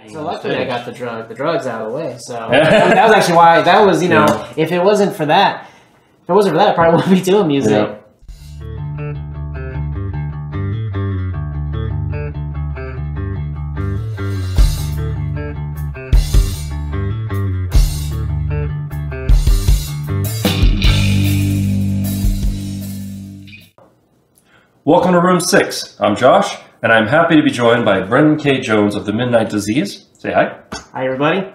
So luckily I got the drugs out of the way. So that was actually why, that was, you know, if it wasn't for that, I probably wouldn't be doing music. Yeah. Welcome to Room 6. I'm Josh, and I'm happy to be joined by Brenden K Jones of the Midnight Disease. Say hi. Hi, everybody.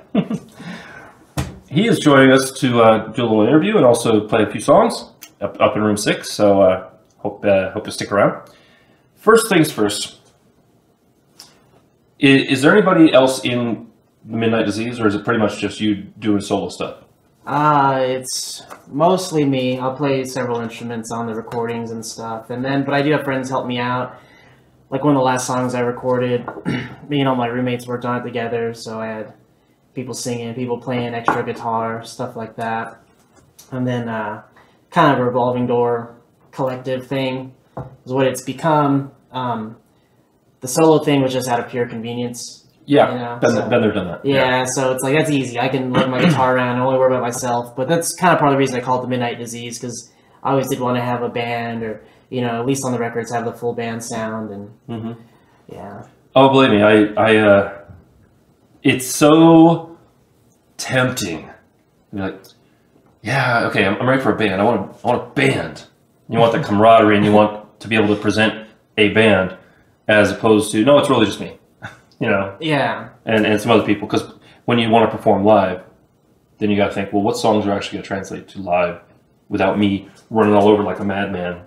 He is joining us to do a little interview and also play a few songs up in Room 6, so hope you stick around. First things first, is there anybody else in the Midnight Disease, or is it pretty much just you doing solo stuff? It's mostly me. I'll play several instruments on the recordings and stuff, but I do have friends help me out. Like one of the last songs I recorded, me and all my roommates worked on it together, so I had people singing, people playing extra guitar, stuff like that. And then kind of a revolving door collective thing is what it's become. The solo thing was just out of pure convenience. Yeah, you know, been there, done that. Yeah, so it's like, that's easy. I can lug my guitar around and only worry about myself. But that's kind of part of the reason I call it the Midnight Disease, because I always did want to have a band, or, you know, at least on the records, have the full band sound. And yeah. Oh, believe me, I it's so tempting. You're like, yeah, okay, I'm ready for a band. I want a band. You want the camaraderie, and you want to be able to present a band, as opposed to, no, it's really just me. You know, yeah, and some other people, because when you want to perform live, then you got to think, well, what songs are actually going to translate to live without me running all over like a madman,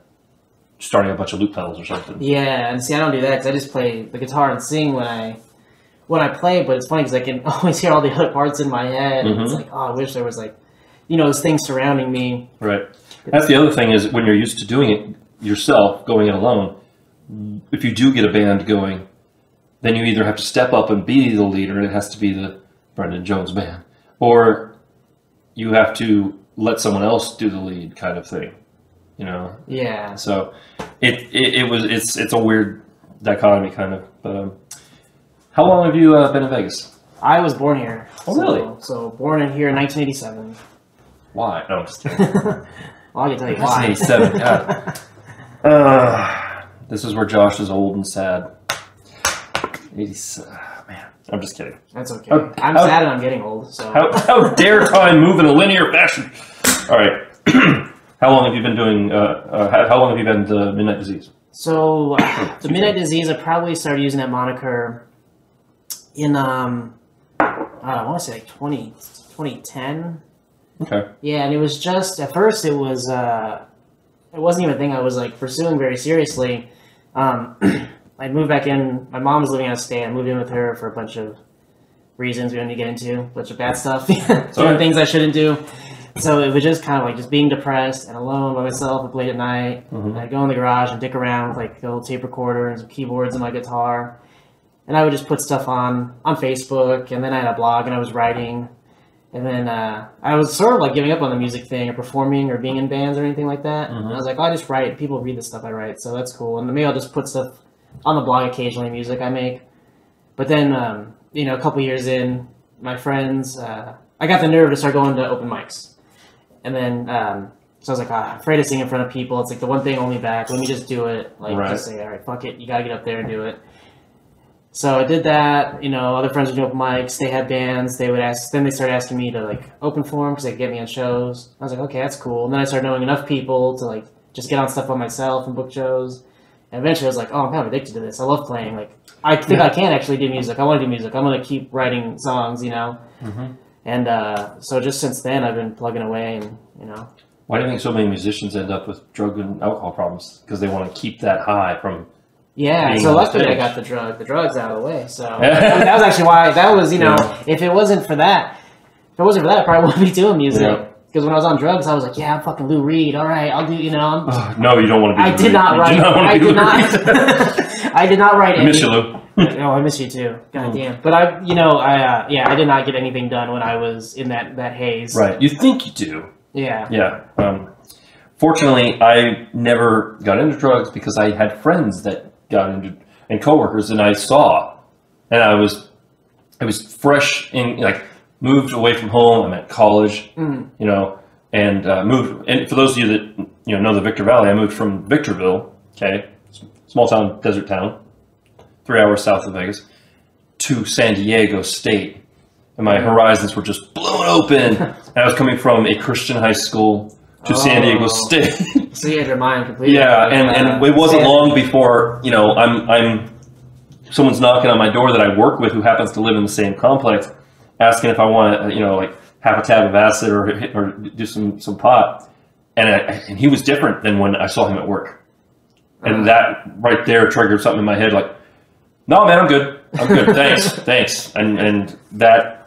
starting a bunch of loop pedals or something. Yeah, and see, I don't do that because I just play the guitar and sing when I play. But it's funny because I can always hear all the other parts in my head. And it's like, oh, I wish there was, like, you know, those things surrounding me. Right. That's the other thing, is when you're used to doing it yourself, going it alone, if you do get a band going, then you either have to step up and be the leader, and it has to be the Brenden Jones band, or you have to let someone else do the lead, kind of thing, you know? Yeah. So it's a weird dichotomy, kind of. But how long have you been in Vegas? I was born here. Oh, really? So born in here in 1987. Why? No, I'm just kidding. Well, I can tell you why. 1987. God. This is where Josh is old and sad. 87. Man, I'm just kidding. That's okay. I'm sad and I'm getting old. So how dare time move in a linear fashion? All right. How long have you been doing? How long have you been the Midnight Disease? So the Midnight Disease, I probably started using that moniker in I want to say like 2010. Okay. Yeah, and it was just, at first it wasn't even a thing I was like pursuing very seriously. I moved back in. My mom was living out of state. I moved in with her for a bunch of reasons we don't need to get into. A bunch of bad stuff. Doing things I shouldn't do. So it was just kind of like just being depressed and alone by myself late at night. I'd go in the garage and dick around with like a little tape recorder and some keyboards and my guitar. And I would just put stuff on Facebook. And then I had a blog and I was writing. And then I was sort of like giving up on the music thing, or performing or being in bands or anything like that. And I was like, oh, I just write. People read the stuff I write. So that's cool. And maybe I'll just put stuff on the blog occasionally, music I make. But then, you know, a couple years in, my friends, I got the nerve to start going to open mics. And then, so I was like, I'm afraid to sing in front of people. It's like the one thing holding me back. Let me just do it. Like, just say, all right, fuck it. You got to get up there and do it. So I did that. You know, other friends would do open mics. They had bands. They would ask, then they started asking me to, like, open for them because they could get me on shows. I was like, okay, that's cool. And then I started knowing enough people to, like, just get on stuff by myself and book shows. And eventually I was like, oh, I'm kind of addicted to this. I love playing. Like, I think I can actually do music. I want to do music. I'm going to keep writing songs, you know? And so just since then, I've been plugging away and, you know. Why do you think so many musicians end up with drug and alcohol problems? Because they want to keep that high from... Yeah, so luckily I got the drugs out of the way. So that was actually why, that was, you know, if it wasn't for that, I probably wouldn't be doing music. Because when I was on drugs, I was like, yeah, I'm fucking Lou Reed. All right, I'll do, you know. No, you don't want to be Lou Reed. I did not write. I did not write I miss you, Lou. Oh, I miss you too. God damn. But I did not get anything done when I was in that haze. Right. You think you do. Yeah. Yeah. Fortunately, I never got into drugs because I had friends that got into, and coworkers, and I saw, and I was I was fresh in, like, moved away from home. I'm at college, you know, and moved. And for those of you that know the Victor Valley, I moved from Victorville, okay, small town, desert town, 3 hours south of Vegas, to San Diego State. And my horizons were just blown open. And I was coming from a Christian high school to San Diego State. So you had your mind completely. Yeah, and it wasn't long before, you know, someone's knocking on my door that I work with who happens to live in the same complex, asking if I want to, you know, like have a tab of acid or do some pot. And he was different than when I saw him at work. And that right there triggered something in my head like, no, man, I'm good. Thanks. And that,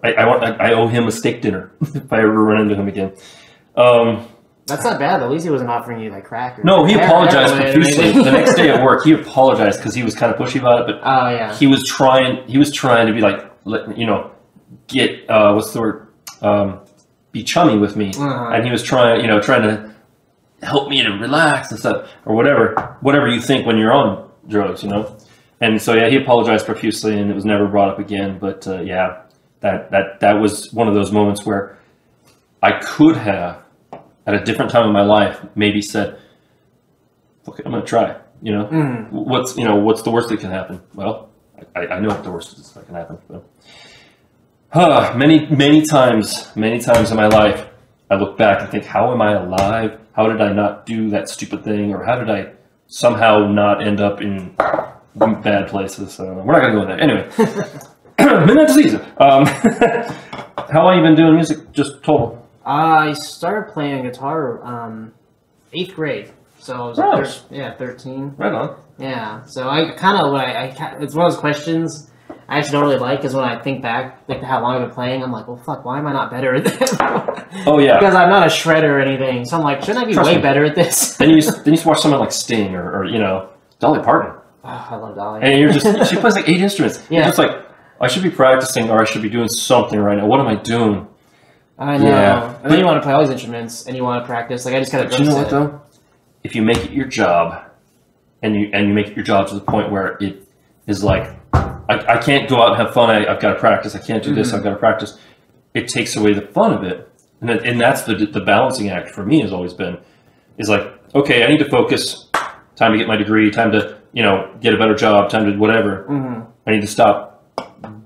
I owe him a steak dinner if I ever run into him again. That's not bad. At least he wasn't offering you like crack. No, he apologized profusely. The next day at work, he apologized because he was kind of pushy about it. But he was trying to be like, you know, get what's the word? Be chummy with me, and he was trying to help me to relax and stuff or whatever you think when you're on drugs, you know. And so yeah, he apologized profusely, and it was never brought up again. But yeah, that was one of those moments where I could have, at a different time in my life, maybe said, "Okay, I'm gonna try." You know, what's the worst that can happen? Well, I know what the worst is that can happen. But many times in my life, I look back and think, "How am I alive? How did I not do that stupid thing? Or how did I somehow not end up in bad places?" So we're not gonna go in there anyway. Midnight Disease. How long you been doing music? Just total. I started playing guitar 8th grade, so I was 13. Right on. Yeah, so I kind of it's one of those questions I actually don't really like, because when I think back like how long I've been playing, I'm like, well, fuck, why am I not better at this? Oh yeah, because I'm not a shredder or anything. So I'm like, shouldn't I be way better at this? Then you watch someone like Sting or you know, Dolly Parton. Oh, I love Dolly. And she plays like 8 instruments. Yeah. You're just like, I should be practicing or I should be doing something right now. What am I doing? I know. Yeah. And then you want to play all these instruments and you want to practice. Like I just got to. You know what though? If you make it your job, and you make it your job to the point where it is like, I can't go out and have fun. I've got to practice. I can't do this. I've got to practice. It takes away the fun of it, and that's the balancing act for me has always been, is like, okay, I need to focus. Time to get my degree. Time to get a better job. Time to whatever. I need to stop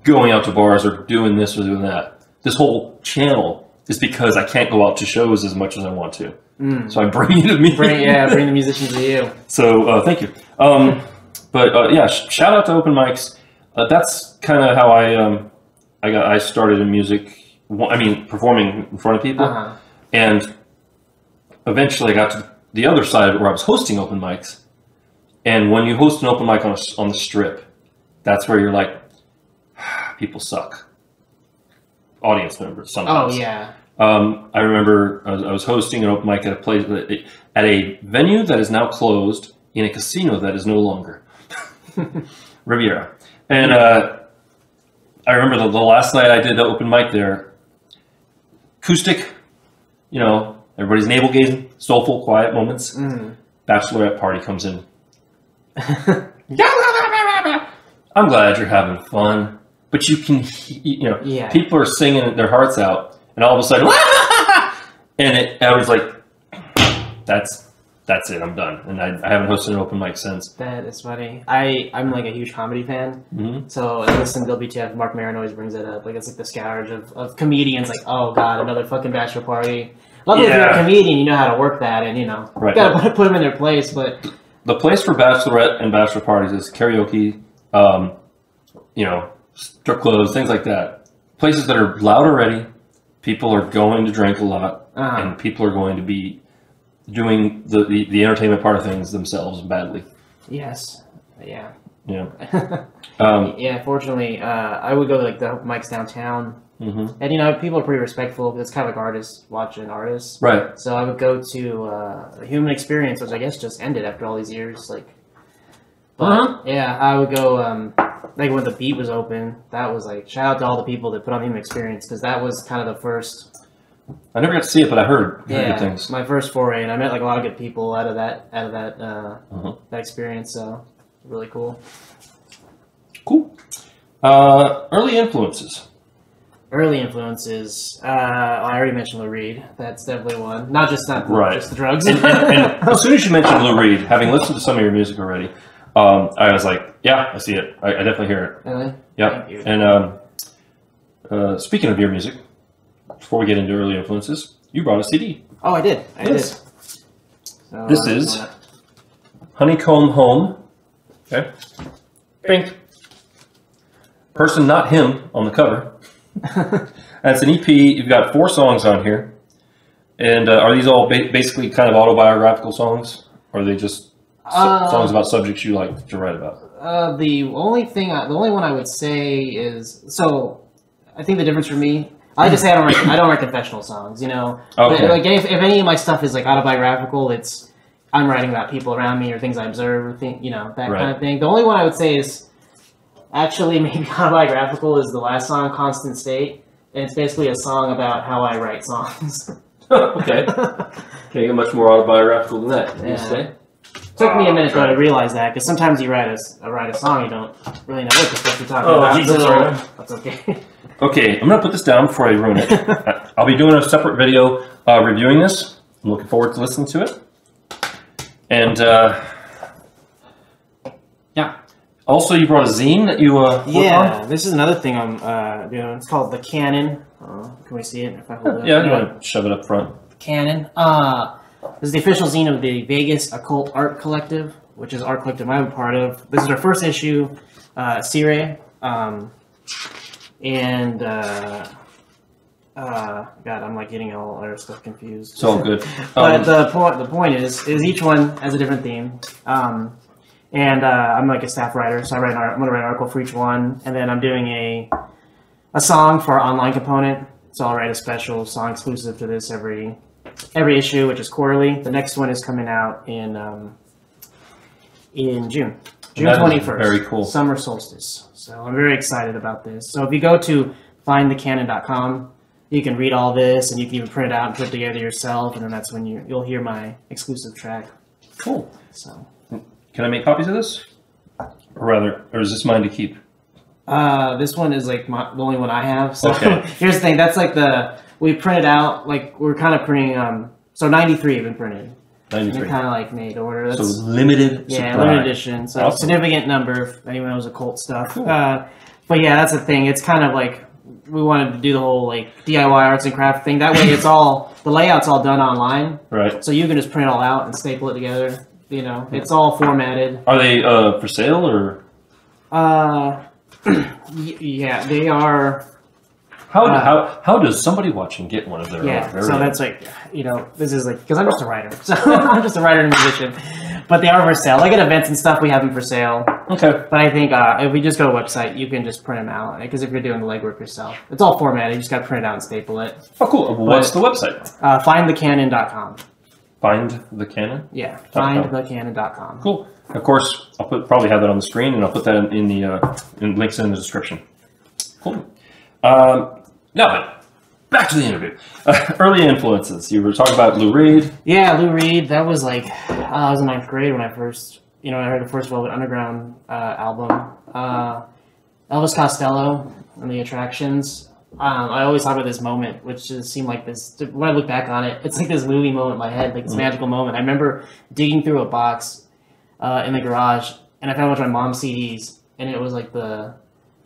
going out to bars or doing this or doing that. This whole channel is because I can't go out to shows as much as I want to. So I bring you to me. Bring the musicians to you. So thank you. But yeah, shout out to open mics. That's kind of how I started in music. I mean, performing in front of people, and eventually I got to the other side of it where I was hosting open mics. And when you host an open mic on the strip, that's where you're like, people suck. Audience members sometimes. Oh yeah. I remember I was hosting an open mic at a place at a venue that is now closed in a casino that is no longer Riviera. And I remember the last night I did the open mic there, acoustic, everybody's navel gazing, soulful, quiet moments. Bachelorette party comes in. I'm glad you're having fun, but you can, people are singing their hearts out, and all of a sudden, and I was like, that's it, I'm done. And I haven't hosted an open mic since. That is funny. I'm like a huge comedy fan, so I listen to WTF. Mark Maron always brings it up. Like it's like the scourge of comedians. Like, oh god, another fucking bachelor party. Luckily, if you're a comedian, you know how to work that, and right, gotta put them in their place. But the place for bachelorette and bachelor parties is karaoke, strip clubs, things like that. Places that are loud already. People are going to drink a lot, and people are going to be doing the entertainment part of things themselves badly. Yes. Yeah. Yeah. Yeah. Fortunately, I would go to like the open mics downtown, and people are pretty respectful. It's kind of like artists watching artists, right? So I would go to Human Experience, which I guess just ended after all these years. Yeah, I would go. Like when the Beat was open, that was like shout out to all the people that put on Human Experience, because that was kind of the first. I never got to see it, but I heard good things. My first foray, and I met like a lot of good people out of that experience. So really cool. Cool. Early influences. Early influences. I already mentioned Lou Reed. That's definitely one. Not just the drugs. And as soon as you mentioned Lou Reed, having listened to some of your music already, I was like, yeah, I see it. I definitely hear it. Really? Yep. Thank you. And speaking of your music, before we get into early influences, you brought a CD. Oh, I did. I did. So, this is Honeycomb Home. Okay. Pink. Person, not him, on the cover. That's an EP. You've got 4 songs on here. And are these all basically kind of autobiographical songs? Or are they just songs about subjects you like to write about? The only one I would say is, so I think the difference for me, I like to say I don't write confessional songs, you know. Okay. But, like if any of my stuff is like autobiographical, it's I'm writing about people around me or things I observe or that kind of thing. The only one I would say is actually maybe autobiographical is the last song, Constant State. And it's basically a song about how I write songs. Okay. Can't get much more autobiographical than that. You say? Took me a minute though to realize that, because sometimes you write a song, you don't really know what the fuck you're talking about. Jesus, that's okay. Okay, I'm gonna put this down before I ruin it. I'll be doing a separate video reviewing this. I'm looking forward to listening to it. And yeah. Also, you brought a zine that you work on? This is another thing I'm doing. It's called The Canon. Can we see it? If I hold it Yeah, up? you want to shove it up front. Canon. This is the official zine of the Vegas Occult Art Collective, which is art collective I'm a part of. This is our first issue, Sire. God, I'm like getting all our stuff confused. It's all good. But the point is each one has a different theme. I'm like a staff writer, so I'm gonna write an article for each one, and then I'm doing a song for our online component. So I'll write a special song exclusive to this every issue, which is quarterly. The next one is coming out in June 21st. Very cool. Summer solstice. So I'm very excited about this. So if you go to findthecanon.com, you can read all this, and you can even print it out and put it together yourself, and then that's when you'll hear my exclusive track. Cool. So. Can I make copies of this? Or is this mine to keep? This one is like the only one I have. So okay. Here's the thing. That's like we printed out, like we're kind of printing, so 93 have been printed. 93. Kind of like made to order. That's, so limited supply. Limited edition. So awesome. Significant number if anyone knows occult stuff. Cool. But yeah, that's the thing. It's kind of like, we wanted to do the whole like DIY arts and craft thing. That way it's all, the layout's all done online. Right. So you can just print it all out and staple it together. You know, it's all formatted. Are they for sale or? Yeah, they are. How does somebody watching get one of their? So that's like, this is like, because I'm just a writer, so I'm just a writer and a musician. But they are for sale. Like at events and stuff, we have them for sale. Okay. But I think if we just go to a website, you can just print them out. Because if you're doing the legwork yourself, it's all formatted. You just got to print it out and staple it. Oh, cool. What's the website? Findthecanon.com. Find the Canon? Yeah, findthecanon.com. Cool. Of course, I'll probably have that on the screen, and I'll put that in the links in the description. Cool. Now then, back to the interview. Early influences. You were talking about Lou Reed. Yeah, Lou Reed. That was like, I was in 9th grade when I first, I heard the first Velvet Underground album. Elvis Costello and the Attractions. I always talk about this moment, which just seemed like this, when I look back on it, it's like this movie moment in my head, like this magical moment. I remember digging through a box in the garage, and I found a bunch of my mom's CDs, and it was like the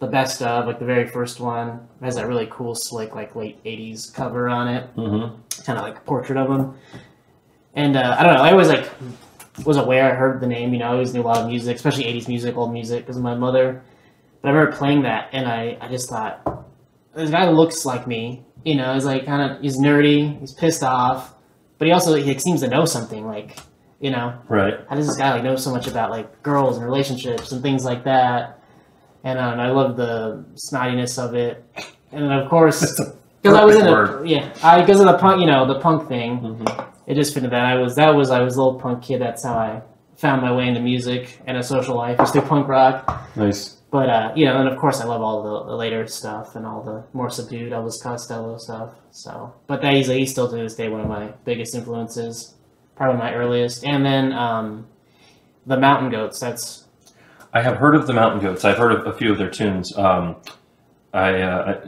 best of, like the very first one. It has that really cool, slick, like late 80s cover on it. Mm-hmm. Kind of like a portrait of him. And I don't know, I always like was aware, I heard the name, I always knew a lot of music, especially 80s music, old music, because of my mother. But I remember playing that, and I just thought, this guy looks like me, he's like he's nerdy, he's pissed off, but he also seems to know something, like, Right. How does this guy like know so much about like girls and relationships and things like that? And I love the snottiness of it, and then of course, because I was because of the punk, the punk thing, it just fitted that I was a little punk kid. That's how I found my way into music and a social life, was through punk rock. Nice. But, and of course I love all the later stuff and all the more subdued Elvis Costello stuff. So, but he's still to this day one of my biggest influences, probably my earliest. And then the Mountain Goats, that's... I have heard of the Mountain Goats. I've heard of a few of their tunes. Are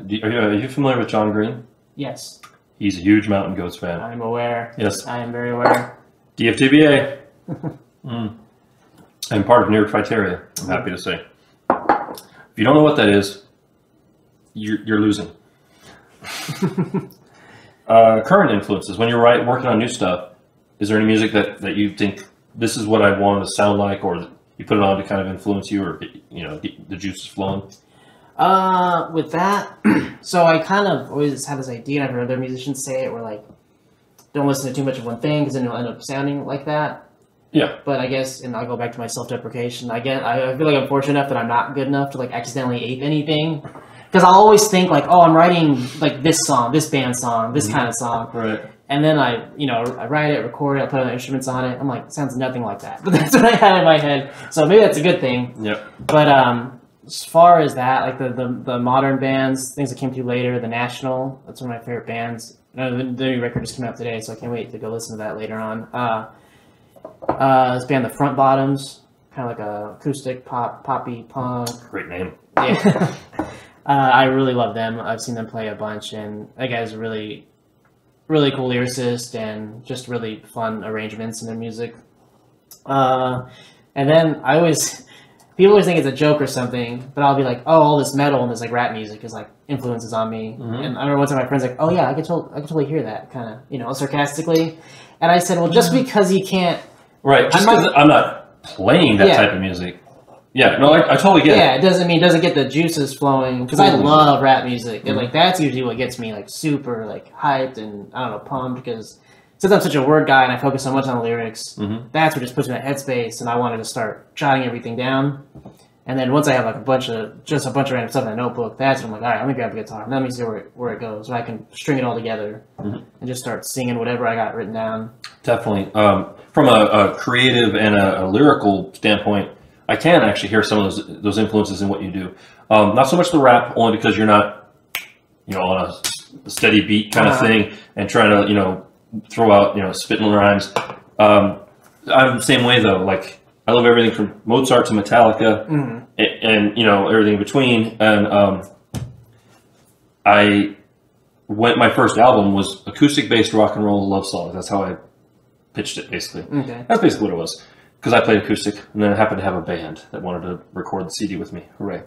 you familiar with John Green? Yes. He's a huge Mountain Goats fan. I'm aware. Yes. I am very aware. DFTBA. I'm part of Near Criteria, I'm happy to say. If you don't know what that is, you're losing. Current influences. When you're working on new stuff, is there any music that you think this is what I want to sound like, or you put it on to kind of influence you, or get the juices flowing? With that, so I kind of always have this idea, and I've heard other musicians say it, where like, don't listen to too much of one thing, because then you'll end up sounding like that. Yeah. But I guess, and I'll go back to my self-deprecation. I feel like I'm fortunate enough that I'm not good enough to like accidentally ape anything. Because I'll always think like, oh, I'm writing like this song, this band song, this kind of song. Right. And then I write it, record it, I put other instruments on it. I'm like, it sounds nothing like that. But that's what I had in my head. So maybe that's a good thing. Yep. But as far as that, like the modern bands, things that came through later, The National, that's one of my favorite bands. The new record just came out today, so I can't wait to go listen to that later on. This band, The Front Bottoms, kind of like a acoustic poppy punk. Great name. Yeah. I really love them. I've seen them play a bunch, and that guy's a really, really cool lyricist and just really fun arrangements in their music. And then people always think it's a joke or something, but I'll be like, oh, all this metal and this like rap music is like influences on me. And I remember one time my friend's like, oh yeah, I can totally hear that, kind of, sarcastically. And I said, well, just because you can't. Right, just because I'm not playing that type of music. Yeah, no, I totally get it. Yeah, it doesn't get the juices flowing, because I love rap music, and like that's usually what gets me like super like hyped and I don't know, pumped, because since I'm such a word guy and I focus so much on the lyrics, that's what just puts me in that headspace, and I wanted to start jotting everything down. And then once I have like a bunch of random stuff in a notebook, that's when I'm like, all right, let me grab a guitar and let me see where it goes, so I can string it all together and just start singing whatever I got written down. Definitely. From a creative and a lyrical standpoint, I can actually hear some of those influences in what you do. Not so much the rap, only because you're not, on a steady beat kind of thing and trying to, throw out, spitting rhymes. I'm the same way though. Like, I love everything from Mozart to Metallica and everything in between. And my first album was acoustic-based rock and roll love songs. That's how I pitched it, basically. Okay. That's basically what it was. Because I played acoustic, and then I happened to have a band that wanted to record the CD with me. Hooray.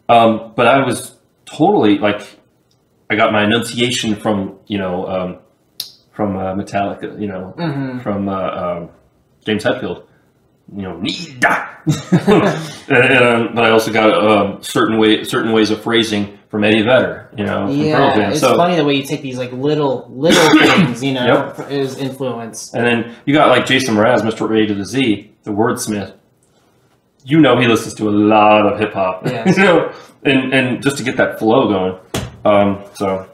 But I was totally, like, I got my enunciation from Metallica, from James Hetfield. Nida. But I also got certain ways of phrasing from Eddie Vedder, from Pearl Jam. It's funny the way you take these like little things, is influence. And then you got like Jason Mraz, Mr. A to the Z, the wordsmith. He listens to a lot of hip hop, and just to get that flow going. So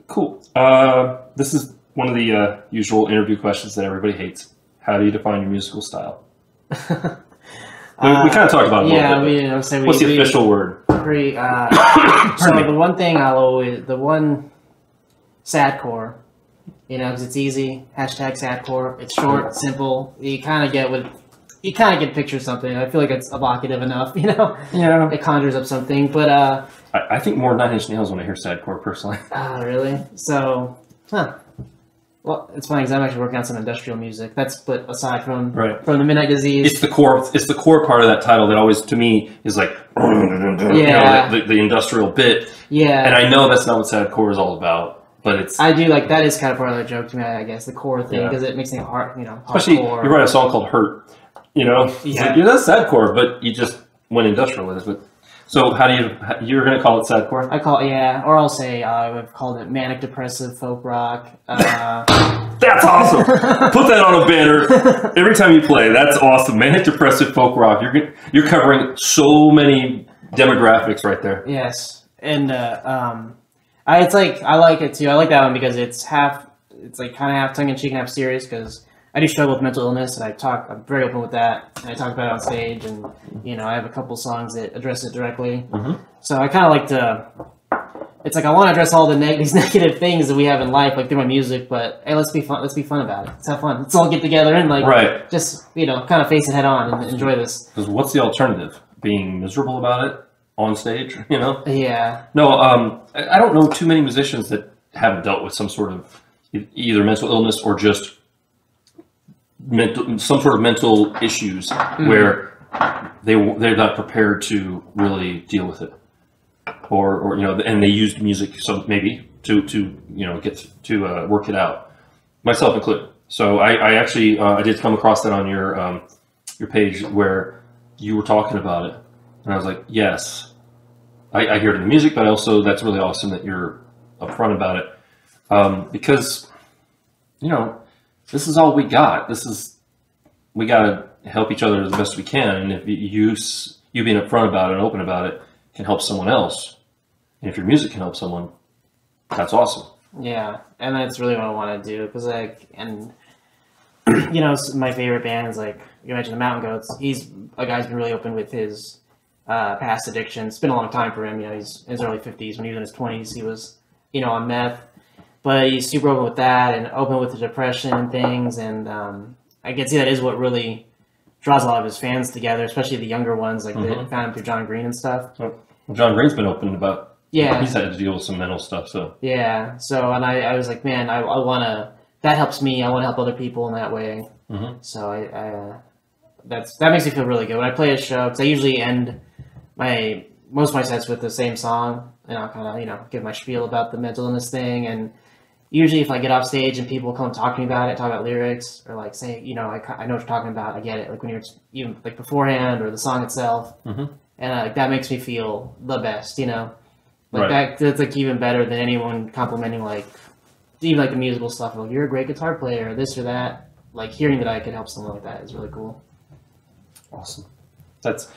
cool. This is one of the usual interview questions that everybody hates. How do you define your musical style? we kind of talked about it a little bit. What's the official word? So the one thing the one sadcore, because it's easy. #sadcore. It's short, simple. You kind of get a picture of something. I feel like it's evocative enough, Yeah. It conjures up something, but I think more 9 Inch Nails when I hear sadcore, personally. Really? So, Well, it's funny because I'm actually working on some industrial music. That's split aside from the Midnight Disease. It's the core part of that title that always, to me, is like the industrial bit. Yeah. And I know that's not what sadcore is all about, but it's. I do like that is kind of part of the joke to me. I guess the core thing because it makes me hard. Especially hardcore. you write a song called "Hurt." It's like, that's sadcore, but you just went industrial with it. But so how do you're going to call it sadcore? I call it, or I'll say I've called it manic depressive folk rock. That's awesome. Put that on a banner every time you play. That's awesome. Manic depressive folk rock. You're covering so many demographics right there. Yes, and I like it too. I like that one because it's kind of half tongue in cheek and half serious because I do struggle with mental illness, and I'm very open with that, and I talk about it on stage, and, I have a couple songs that address it directly. So I kind of like to, it's like I want to address all these negative things that we have in life, like through my music, but hey, let's be fun about it. Let's have fun. Let's all get together and just, kind of face it head on and enjoy this. Because what's the alternative? being miserable about it on stage, you know? Yeah. No, I don't know too many musicians that haven't dealt with some sort of either mental illness or just some sort of mental issues where they're not prepared to really deal with it, or you know, and they used music maybe to you know get to work it out, myself included. So I actually I did come across that on your page where you were talking about it, and I was like, yes, I hear it in the music, but also that's really awesome that you're upfront about it, because you know this is all we got. We got to help each other the best we can, and if you being upfront about it and open about it can help someone else, and if your music can help someone, that's awesome. Yeah, and that's really what I want to do, because like, and you know, my favorite bands, like you mentioned the Mountain Goats. He's a guy who's been really open with his past addictions. It's been a long time for him. You know, he's in his early 50s. When he was in his 20s, he was, you know, on meth, but he's super open with that and open with the depression and things. And I can see that is what really draws a lot of his fans together, especially the younger ones, like that found him through John Green and stuff. Well, John Green's been open about. Yeah, he's had to deal with some mental stuff. So yeah, so and I was like, man, I want to. That helps me. I want to help other people in that way. So that makes me feel really good when I play a show, because I usually end most of my sets with the same song, and I'll kind of, you know, give my spiel about the mental illness thing. And usually if I get off stage and people come talk to me about it, talk about lyrics, or like say, you know, I know what you're talking about, I get it, like when you're even like beforehand or the song itself, and that makes me feel the best, you know, like that's like even better than anyone complimenting, like even like the musical stuff, like you're a great guitar player, or this or that. Like hearing that I could help someone like that is really cool. Awesome. That's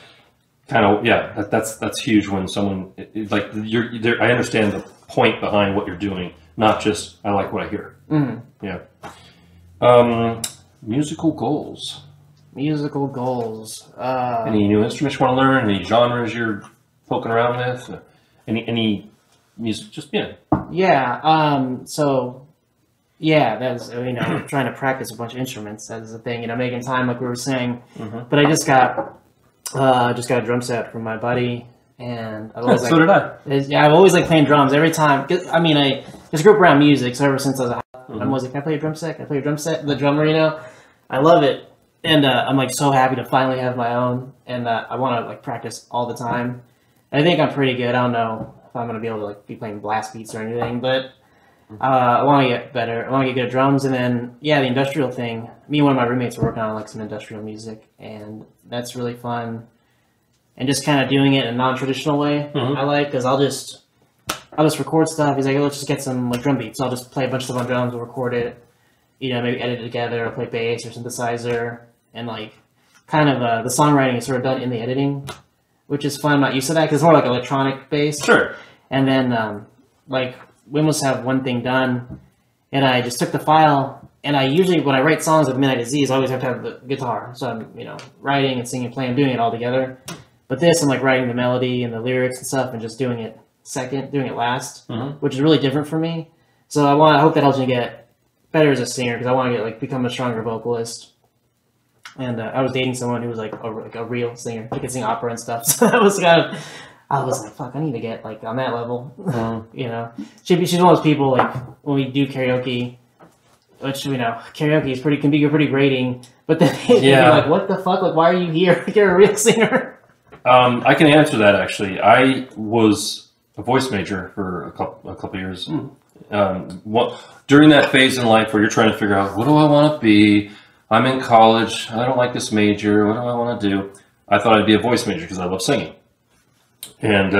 kind of, yeah, that's huge when someone like you're there. I understand the point behind what you're doing, not just I like what I hear. Yeah. Musical goals. Musical goals. Any new instruments you want to learn? Any genres you're poking around with? Any music? Just yeah. So yeah, that's, you know, trying to practice a bunch of instruments. That's the thing, you know, making time like we were saying. But I just got a drum set from my buddy, and I've always so did I. Yeah, I've always like playing drums every time. I mean, I just grew up around music, so ever since I was I'm always like, can I play a drum set? Can I play a drum set? The drummer, you know, I love it, and I'm like so happy to finally have my own, and I want to like practice all the time. And I think I'm pretty good. I don't know if I'm gonna be able to like be playing blast beats or anything, but I want to get better. I want to get good at drums, and then yeah, the industrial thing. Me and one of my roommates were working on like some industrial music, and that's really fun. And just kind of doing it in a non-traditional way, I like, because I'll just record stuff. He's like, oh, let's just get some like drum beats. I'll just play a bunch of stuff on drums, we'll record it, you know, maybe edit it together, or play bass or synthesizer, and like kind of the songwriting is sort of done in the editing, which is fun. I'm not used to that because it's more like electronic based. Sure. And then like we almost have one thing done, and I just took the file, and I usually, when I write songs with Midnight Disease, I always have to have the guitar. So I'm, you know, writing and singing and playing, doing it all together. But this, I'm like writing the melody and the lyrics and stuff, and just doing it last, which is really different for me. So I hope that helps me get better as a singer, because I want to get like become a stronger vocalist. And I was dating someone who was like a real singer. She could sing opera and stuff. So that was kind of, I was like, fuck, I need to get like on that level. You know, she's one of those people, like when we do karaoke, which, you know, karaoke can be pretty grating, but then they're like, what the fuck? Like, why are you here? You're a real singer. I can answer that actually. I was a voice major for a couple years. During that phase in life where you're trying to figure out, what do I want to be? I'm in college. I don't like this major. What do I want to do? I thought I'd be a voice major because I love singing. And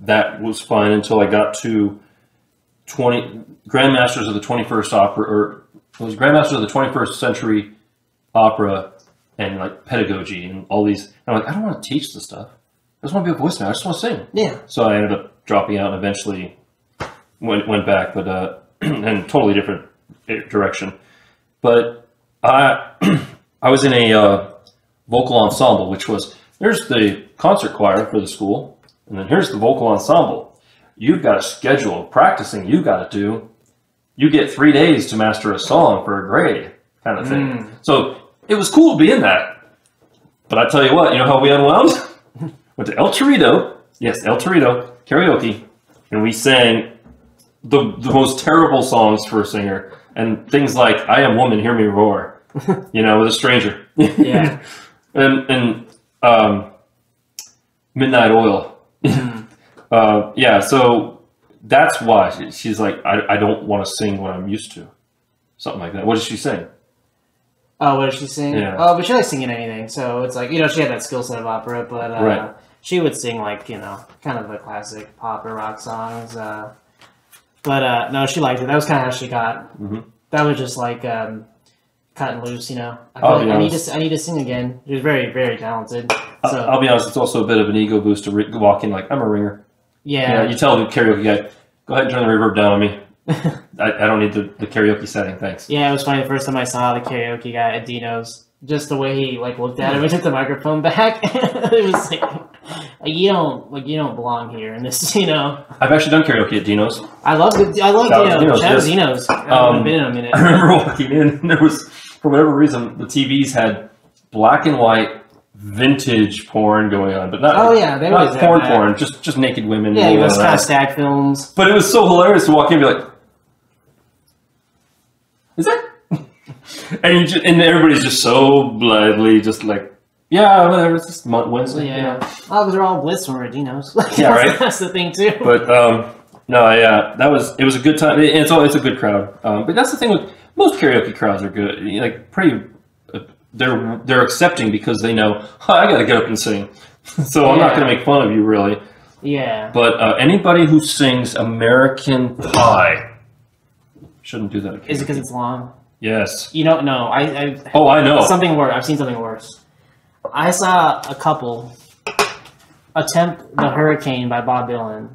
that was fine until I got to Grandmasters of the 21st Opera, or it was Grandmasters of the 21st Century Opera, and like pedagogy and all these. And I'm like, I don't want to teach this stuff. I just want to be a voice major. I just want to sing. Yeah. So I ended up dropping out and eventually went back, but and totally different direction. But I was in a vocal ensemble, which was, there's the concert choir for the school, and then here's the vocal ensemble. You've got a schedule of practicing you got to do. You get 3 days to master a song for a grade, kind of thing. So it was cool to be in that. But I tell you what, you know how we unwound? went to El Torito. Yes, El Torito karaoke, and we sang the most terrible songs for a singer, and things like "I Am Woman, Hear Me Roar," with a stranger. Yeah. and Midnight Oil. So that's why she's like, I don't want to sing what I'm used to. Something like that. What did she sing? Oh, what did she sing? Yeah. Oh, but she likes singing anything. So it's like, she had that skill set of opera, but right. She would sing like, kind of the classic pop or rock songs. But no, she liked it. That was kind of how she got. Mm-hmm. That was just like cutting loose, I feel like I need to sing again. She was very, very talented. So. I'll be honest, it's also a bit of an ego boost to walk in like, I'm a ringer. Yeah. You tell the karaoke guy, go ahead and turn the reverb down on me. I don't need the karaoke setting, thanks. Yeah, it was funny the first time I saw the karaoke guy at Dino's. Just the way he looked at him, he took the microphone back. It was like you don't belong here in this, I've actually done karaoke at Dino's. I love Dino's. Shout out Dino's. I haven't been in a minute. I remember walking in, and there was, for whatever reason, the TVs had black and white vintage porn going on, but not not porn, just naked women. Yeah, those kind of stag films. But it was so hilarious to walk in and be like, is that? and everybody's just so blithely, just like, yeah, whatever, it's just Wednesday. Yeah. Oh, because they're all bliss when we're at Dino's. Yeah, right? That's the thing, too. But, it was a good time. It's a good crowd. But that's the thing with most karaoke crowds are good. Like, pretty, they're accepting because they know, I gotta get up and sing. So I'm not gonna make fun of you, really. Yeah. But anybody who sings American Pie shouldn't do that. Is it because it's long? Yes. No, I know. Something worse. I've seen something worse. I saw a couple attempt The Hurricane by Bob Dylan.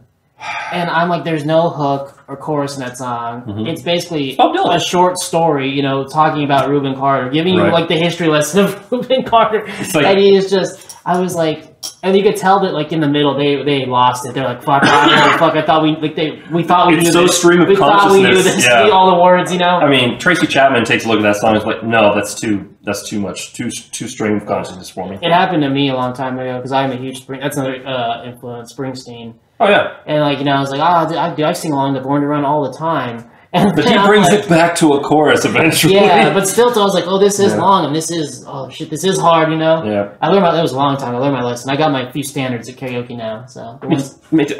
And I'm like, there's no hook or chorus in that song. Mm-hmm. It's basically a short story, talking about Reuben Carter, giving you like the history lesson of Reuben Carter. And he is just, I was like, and you could tell that like in the middle they lost it. They're like, fuck, I thought we thought we knew this. It's so stream of consciousness. Thought we knew this. Yeah. All the words, I mean, Tracy Chapman takes a look at that song and is like, no, that's too much, too stream of consciousness for me. It happened to me a long time ago because I'm a huge that's another influence, Springsteen. Oh yeah. And like I was like, I sing along to Born to Run all the time. But he brings it back to a chorus eventually. Yeah, but still, I was like, oh, this is long, and this is hard, Yeah. I learned that was a long time. I learned my lesson. I got my few standards at karaoke now. So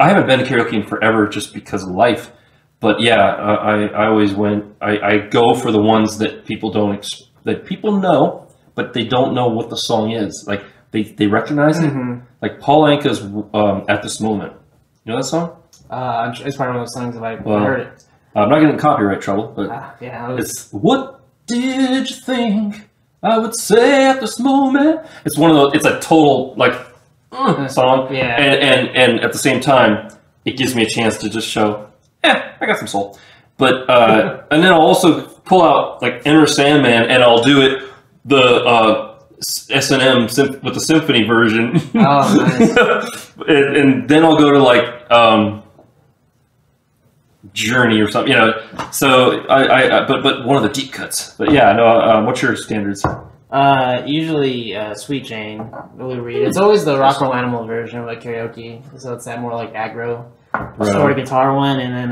I haven't been to karaoke in forever just because of life. But yeah, I always I go for the ones that people that people know, but they don't know what the song is. Like they recognize it. Mm-hmm. Like Paul Anka's "At This Moment." You know that song? It's probably one of those songs if I heard it. I'm not getting in copyright trouble, but it's "What did you think I would say at this moment?" It's one of those. It's a total song, yeah. And at the same time, it gives me a chance to just show, I got some soul. But and then I'll also pull out like Enter Sandman, and I'll do it the S&M with the symphony version. Oh, nice. and then I'll go to like. Journey or something, So but one of the deep cuts. But yeah, no. What's your standards? Usually Sweet Jane, Lou Reed. It's always the Rock Roll Animal version of like karaoke, so it's that more like aggro sort of guitar one, and then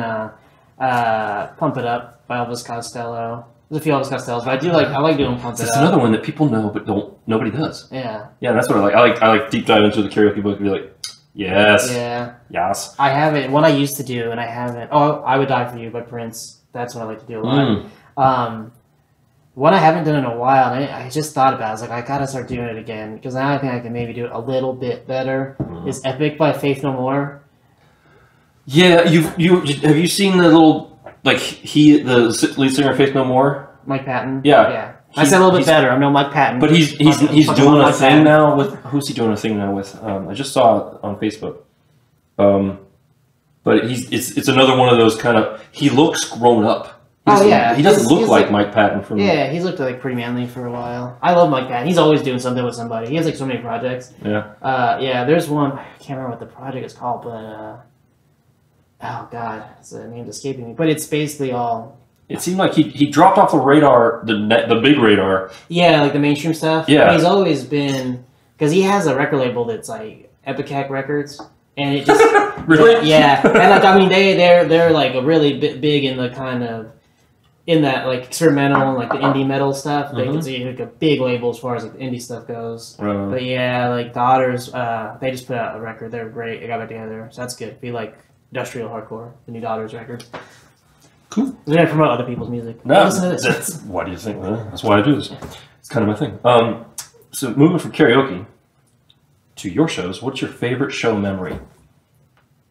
Pump It Up by Elvis Costello. There's a few Elvis Costellos, but I like doing Pump It Up. It's another one that people know but nobody does. Yeah. Yeah, that's what I like deep dive into the karaoke book and be like, yes. Yeah. Yes. I haven't. One I used to do, and I haven't. Oh, I Would Die For You by Prince. That's what I like to do a lot. One I haven't done in a while, and I just thought about it. I was like, I gotta start doing it again, because now I think I can maybe do it a little bit better. Is Epic by Faith No More. Yeah, have you seen the little, like, the lead singer of Faith No More? Mike Patton? Yeah. Yeah. I said a little bit better. I'm no Mike Patton. But he's doing a thing now with, who's he doing a thing now with? I just saw it on Facebook. But it's another one of those kind of, he looks grown up. He doesn't look like Mike Patton from. Yeah, he's looked like pretty manly for a while. I love Mike Patton. He's always doing something with somebody. He has like so many projects. Yeah. There's one, I can't remember what the project is called, but oh god, the name's escaping me. But it's basically all. It seemed like he dropped off the radar, the big radar. Yeah, like the mainstream stuff. Yeah. But he's always been, because he has a record label that's like, Epicac Records, and it just Really? yeah. And like I mean, they're like a really big in the kind of in that like experimental and like the indie metal stuff. They it's like a big label as far as like the indie stuff goes. But yeah, like Daughters, they just put out a record. They're great. They got it together, so that's good. Be like industrial hardcore, the new Daughters record. Cool. We're gonna promote other people's music. No, Listen to this. that's why do you think? That's why I do this. It's kind of my thing. So moving from karaoke to your shows, what's your favorite show memory?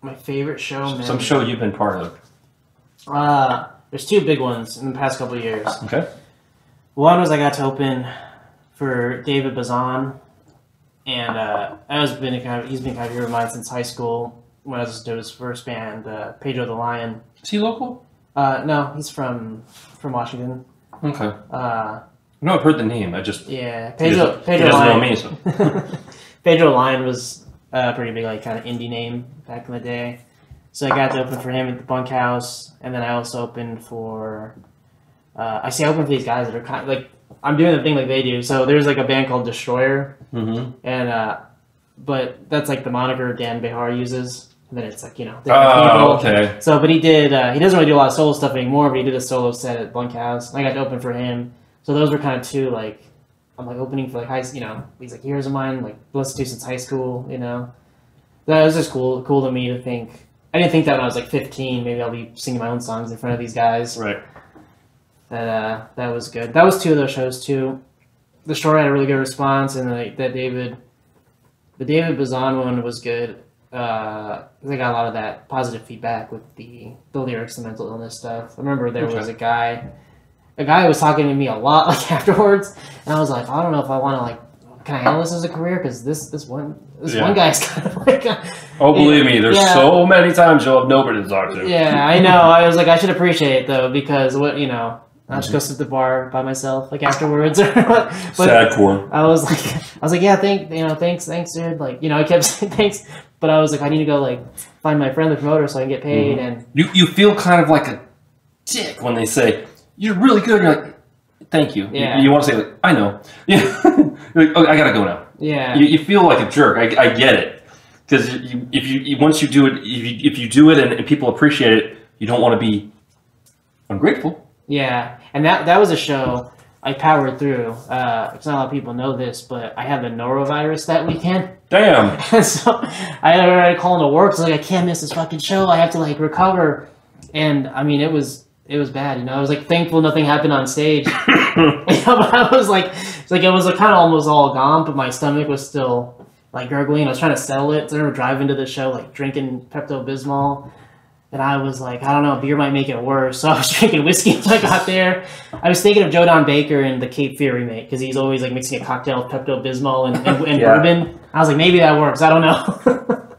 My favorite show memory. Some show you've been part of. There's two big ones in the past couple of years. Okay. One was I got to open for David Bazan, and he's been kind of a hero of mine since high school when I was doing his first band, Pedro the Lion. Is he local? No, he's from Washington. Okay. No, I've heard the name. I just Pedro he doesn't Lion. know me. So. Pedro Lion was a pretty big like kind of indie name back in the day. So I got to open for him at the Bunkhouse, and then I also opened for. I opened for these guys that are kind of like I'm doing the thing like they do. So there's like a band called Destroyer, and but that's like the moniker Dan Behar uses. And then it's like different people. Okay. So, but he did. He doesn't really do a lot of solo stuff anymore, but he did a solo set at Bunkhouse. And I got to open for him. So those were kind of two like I'm like opening for like he's like heroes of mine like listened to since high school. That was just cool to me to think. I didn't think that when I was like 15, maybe I'll be singing my own songs in front of these guys. Right. That was good. That was two of those shows too. The Shore had a really good response, and the David Bazan one was good. They got a lot of that positive feedback with the lyrics, the mental illness stuff. I remember there was a guy was talking to me a lot like afterwards, and I was like, I don't know if I want to like. Can I handle this as a career? Because this one guy's kind of like. Believe me, there's so many times you'll have nobody to talk to. Yeah, I know. I was like, I should appreciate it though, because I just go sit at the bar by myself like afterwards. But sad core. I was like, yeah, thanks, dude. Like, I kept saying thanks, but I was like, I need to go like find my friend the promoter so I can get paid. And you feel kind of like a dick when they say you're really good. You're like, thank you. Yeah. You want to say like, I know. Yeah. Like, oh, I gotta go now. Yeah. You feel like a jerk. I get it, because if you once you do it, if you do it and people appreciate it, you don't want to be ungrateful. Yeah, and that was a show I powered through. Because not a lot of people know this, but I had the norovirus that weekend. Damn. And so I had to call into work. So like, I can't miss this fucking show. I have to like recover. And I mean, it was bad. I was like thankful nothing happened on stage. But I was like, it was like kind of almost all gone, but my stomach was still like gurgling. I was trying to settle it. So I remember driving to the show like drinking Pepto-Bismol. And I was like, I don't know, beer might make it worse. So I was drinking whiskey until I got there. I was thinking of Joe Don Baker in the Cape Fear remake, because he's always like mixing a cocktail with Pepto-Bismol and bourbon. I was like, maybe that works. I don't know.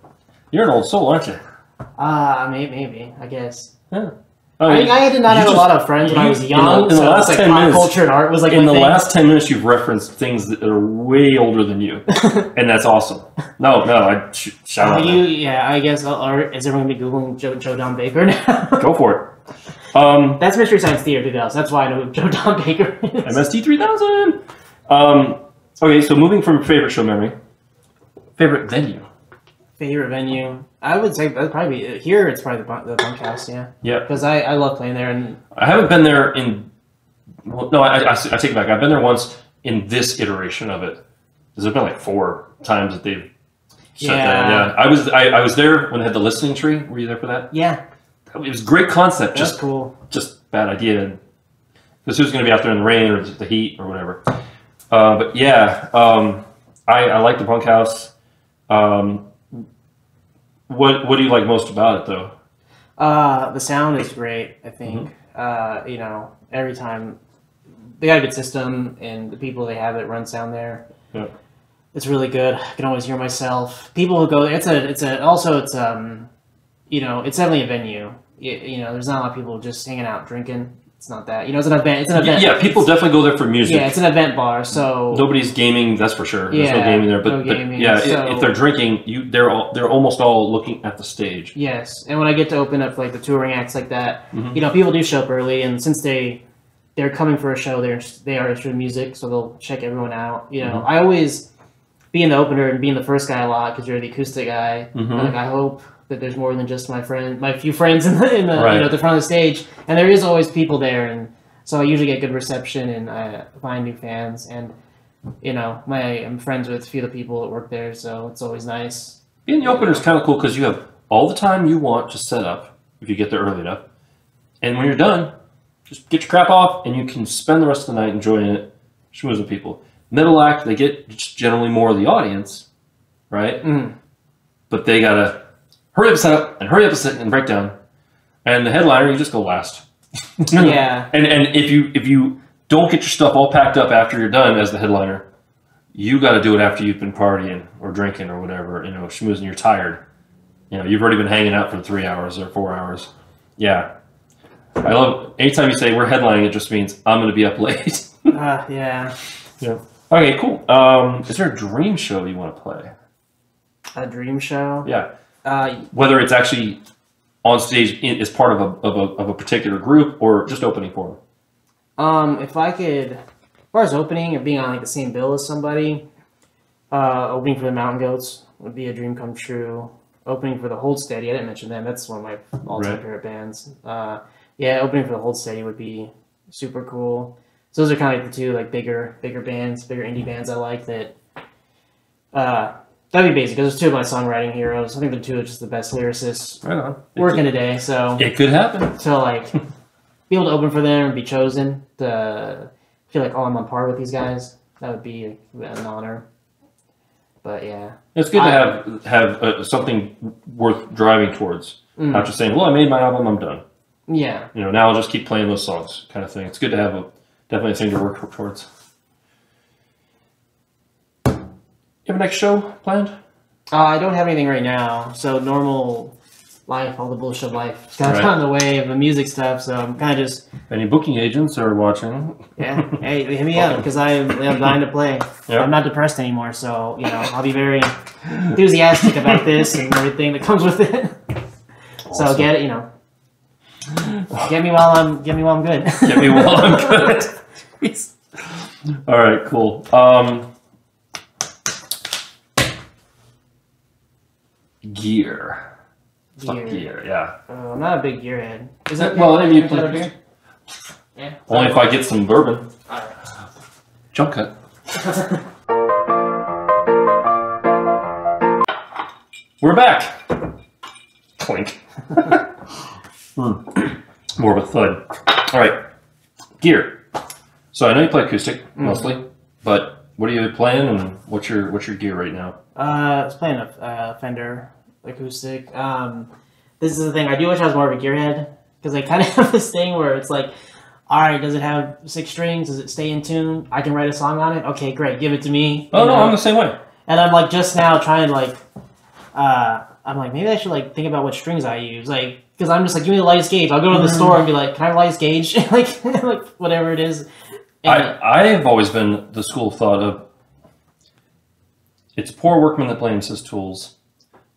You're an old soul, aren't you? Maybe, I guess. Yeah. I did not have a lot of friends when I was young. In the last 10 minutes, culture and art was like in the last 10 minutes, you've referenced things that are way older than you, and that's awesome. No, I shout out. I guess. Or is everyone gonna be googling Joe Don Baker now? Go for it. That's Mystery Science Theater 2000. That's why I know who Joe Don Baker is. MST 3000. Okay, so moving from favorite show memory, favorite venue. Favorite venue, I would say that'd probably be here. It's probably the Bunkhouse, yeah. Yeah. Because I love playing there, and I haven't been there in. Well, no, I take it back. I've been there once in this iteration of it. There's been like 4 times that they've shut down. Yeah, I was there when they had the listening tree. Were you there for that? Yeah. It was a great concept. That's cool. Just bad idea. Because who's going to be out there in the rain or the heat or whatever? But yeah, I like the Bunkhouse. What do you like most about it, though? The sound is great, I think. Every time they got a good system, and the people they have that run sound there, it's really good. I can always hear myself. People who go there, it's definitely a venue. There's not a lot of people just hanging out drinking. It's not that. It's an event. It's an event. Yeah, people definitely go there for music. Yeah, it's an event bar, so nobody's gaming. That's for sure. There's no gaming there. But if they're drinking, they're almost all looking at the stage. Yes, and when I get to open up like the touring acts like that, people do show up early, and since they're coming for a show, they are interested in music, so they'll check everyone out. I always being the opener and being the first guy a lot because you're the acoustic guy. Mm-hmm. Like I hope that there's more than just my few friends in the Right. at the front of the stage, and there is always people there, and so I usually get good reception and I find new fans, and I'm friends with a few of the people that work there, so it's always nice. Being the opener is kind of cool because you have all the time you want to set up if you get there early enough, and when you're done, just get your crap off, and you can spend the rest of the night enjoying it, schmoozing with people. Middle act, they get generally more of the audience, right? Mm. But they gotta hurry up, set up, and hurry up, sit and break down. And the headliner, you just go last. Yeah. And if you don't get your stuff all packed up after you're done as the headliner, you got to do it after you've been partying or drinking or whatever, schmoozing. You're tired. You've already been hanging out for 3 hours or 4 hours. Yeah. I love anytime you say we're headlining, it just means I'm going to be up late. Yeah. Yeah. Okay, cool. Is there a dream show you want to play? A dream show? Yeah. Whether it's actually on stage as part of a particular group or just opening for them. If I could, as far as opening or being on like the same bill as somebody, opening for the Mountain Goats would be a dream come true. Opening for the Hold Steady, I didn't mention them. That's one of my all-time favorite bands. Yeah, opening for the Hold Steady would be super cool. So those are kind of like the two like bigger bands, bigger indie bands I like that. That'd be basic because there's two of my songwriting heroes. I think they're two of just the best lyricists working today. So it could happen. So like be able to open for them and be chosen to feel like I'm on par with these guys. That would be an honor. But yeah, it's good to have something worth driving towards. Not just saying, "Well, I made my album, I'm done." Yeah. Now I'll just keep playing those songs, kind of thing. It's good to have definitely a thing to work towards. You have a next show planned? I don't have anything right now. So normal life, all the bullshit of life, it's kind of got in the way of the music stuff. So I'm kind of just. If any booking agents are watching. Yeah, hey, hit me up because I'm dying to play. Yep. I'm not depressed anymore, so I'll be very enthusiastic about this and everything that comes with it. Awesome. So get me while I'm good. Get me while I'm good. All right, cool. Gear. Fuck gear, yeah. I'm not a big gearhead. Is that you play beer? Yeah. Only if I get some bourbon. All right. Jump cut. We're back. Clink. More of a thud. All right. Gear. So I know you play acoustic mostly, but what are you playing and what's your gear right now? I was playing a Fender acoustic. This is the thing. I do wish I was more of a gearhead because I kind of have this thing where it's like, all right, does it have 6 strings? Does it stay in tune? I can write a song on it. Okay, great. Give it to me. Oh no, I'm the same way. And I'm like just now trying to I'm like maybe I should think about what strings I use because I'm just like give me the lightest gauge. I'll go to the store and be like, can I have lightest gauge? like whatever it is. I have always been the school of thought of it's a poor workman that blames his tools,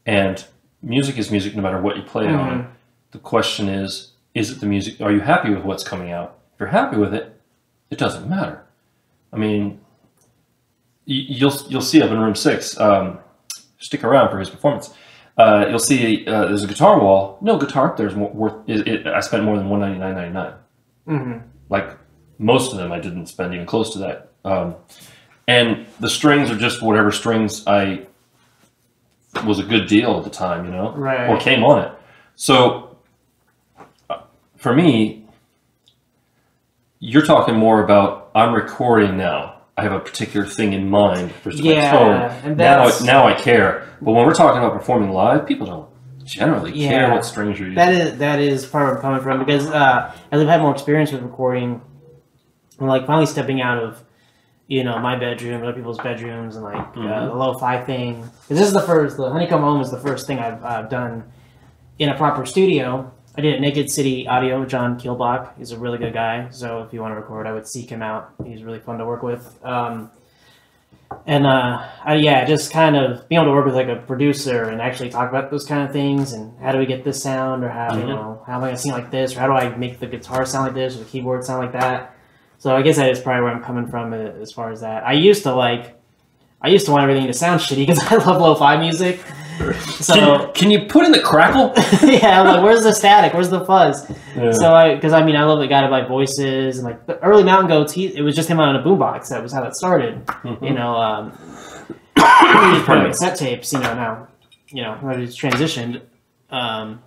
and music is music no matter what you play on. The question is it the music? Are you happy with what's coming out? If you're happy with it, it doesn't matter. I mean, you'll see up in room 6. Stick around for his performance. You'll see there's a guitar wall. No guitar up there is worth. I spent more than $199.99. Like most of them, I didn't spend even close to that. And the strings are just whatever strings was a good deal at the time, right. Or came on it. So for me, you're talking more about I'm recording now. I have a particular thing in mind versus my tone. And now I care. But when we're talking about performing live, people don't generally care what strings you're using. That is part of where I'm coming from because as I've had more experience with recording, I'm finally stepping out of my bedroom, other people's bedrooms, and the lo-fi thing. Because this is the Honeycomb Home is the first thing I've done in a proper studio. I did it at Naked City Audio with John Kielbach. He's a really good guy. So if you want to record, I would seek him out. He's really fun to work with. Just kind of being able to work with a producer and actually talk about those kind of things and how do we get this sound or how how am I going to sing like this or how do I make the guitar sound like this or the keyboard sound like that. So I guess that is probably where I'm coming from as far as that. I used to I used to want everything to sound shitty because I love lo-fi music. So can you put in the crackle? yeah, I'm like, where's the static? Where's the fuzz? Yeah. So I love the Guided by Voices and like the early Mountain Goats. It was just him on a boombox. That was how it started. You know, he's putting cassette tapes. You know now, it's transitioned. But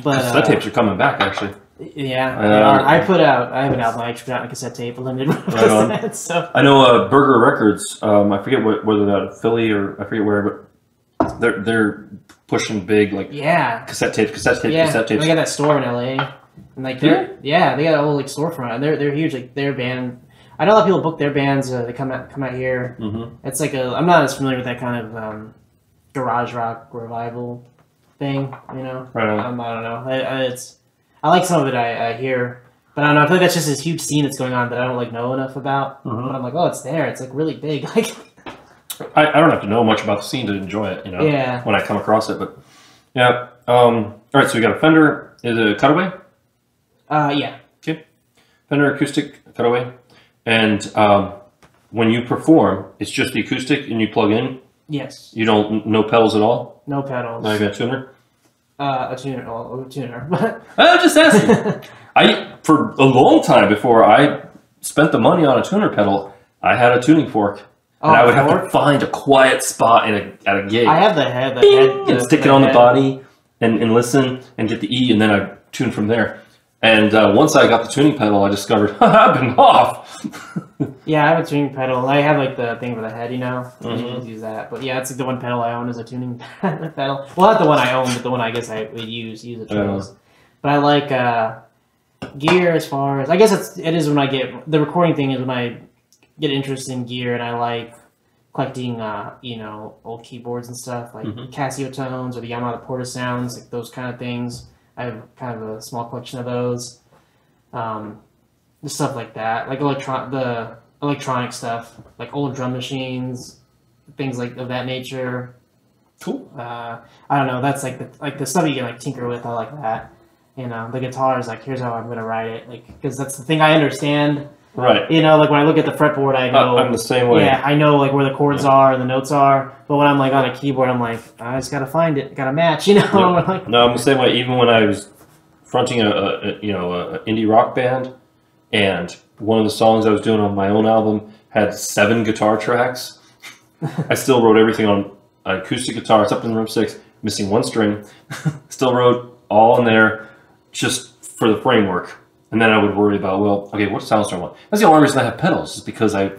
cassette tapes are coming back actually. Yeah, they are. I have an album I actually put out on a cassette tape, a limited run. So I know Burger Records. I forget whether that's Philly or I forget where, but they're pushing big like cassette tapes. They got that store in LA, and like they got a whole like storefront. And they're huge. Like their band, I know a lot of people book their bands. They come out here. It's like I'm not as familiar with that kind of garage rock revival thing. Right on. I don't know. I like some of it. I hear, but I don't know. I feel like that's just this huge scene that's going on that I don't like know enough about. But I'm like, oh, it's there. It's like really big. Like, I don't have to know much about the scene to enjoy it. Yeah. When I come across it, but yeah. All right. So we got a Fender. Is it a cutaway? Yeah. Okay. Fender acoustic cutaway, and when you perform, it's just the acoustic and you plug in. Yes. You don't no pedals at all. No pedals. Not even a tuner. A tuner. I'm just asking. For a long time before I spent the money on a tuner pedal, I had a tuning fork, and I would have to find a quiet spot at a gig. I have the head, and stick it on the body, and listen and get the E, and then I tune from there. And once I got the tuning pedal, I discovered I've been off. Yeah, I have a tuning pedal. I have like the thing for the head, You can use that. But yeah, it's like the one pedal I own is a tuning pedal. Well, not the one I own, but the one I guess I would use it chose. But I like gear as far as I guess it is when I get the recording thing is when I get interested in gear and I like collecting old keyboards and stuff like Casio tones or the Yamaha Porta sounds, like those kind of things. I have kind of a small collection of those. Stuff like that, like the electronic stuff, like old drum machines, things like of that nature. Cool. I don't know. That's like the stuff you can like tinker with. I like that. The guitar is like, here's how I'm gonna write it, like because that's the thing I understand. Right. Like when I look at the fretboard, I know. I'm the same way. Yeah, I know like where the chords are and the notes are. But when I'm like on a keyboard, I'm like, I just gotta find it, gotta match. No, I'm the same way. Even when I was fronting a indie rock band. And one of the songs I was doing on my own album had 7 guitar tracks. I still wrote everything on an acoustic guitar. It's up in room 6, missing 1 string. Still wrote all in there just for the framework. And then I would worry about, well, okay, what sounds do I want? That's the only reason I have pedals, is because I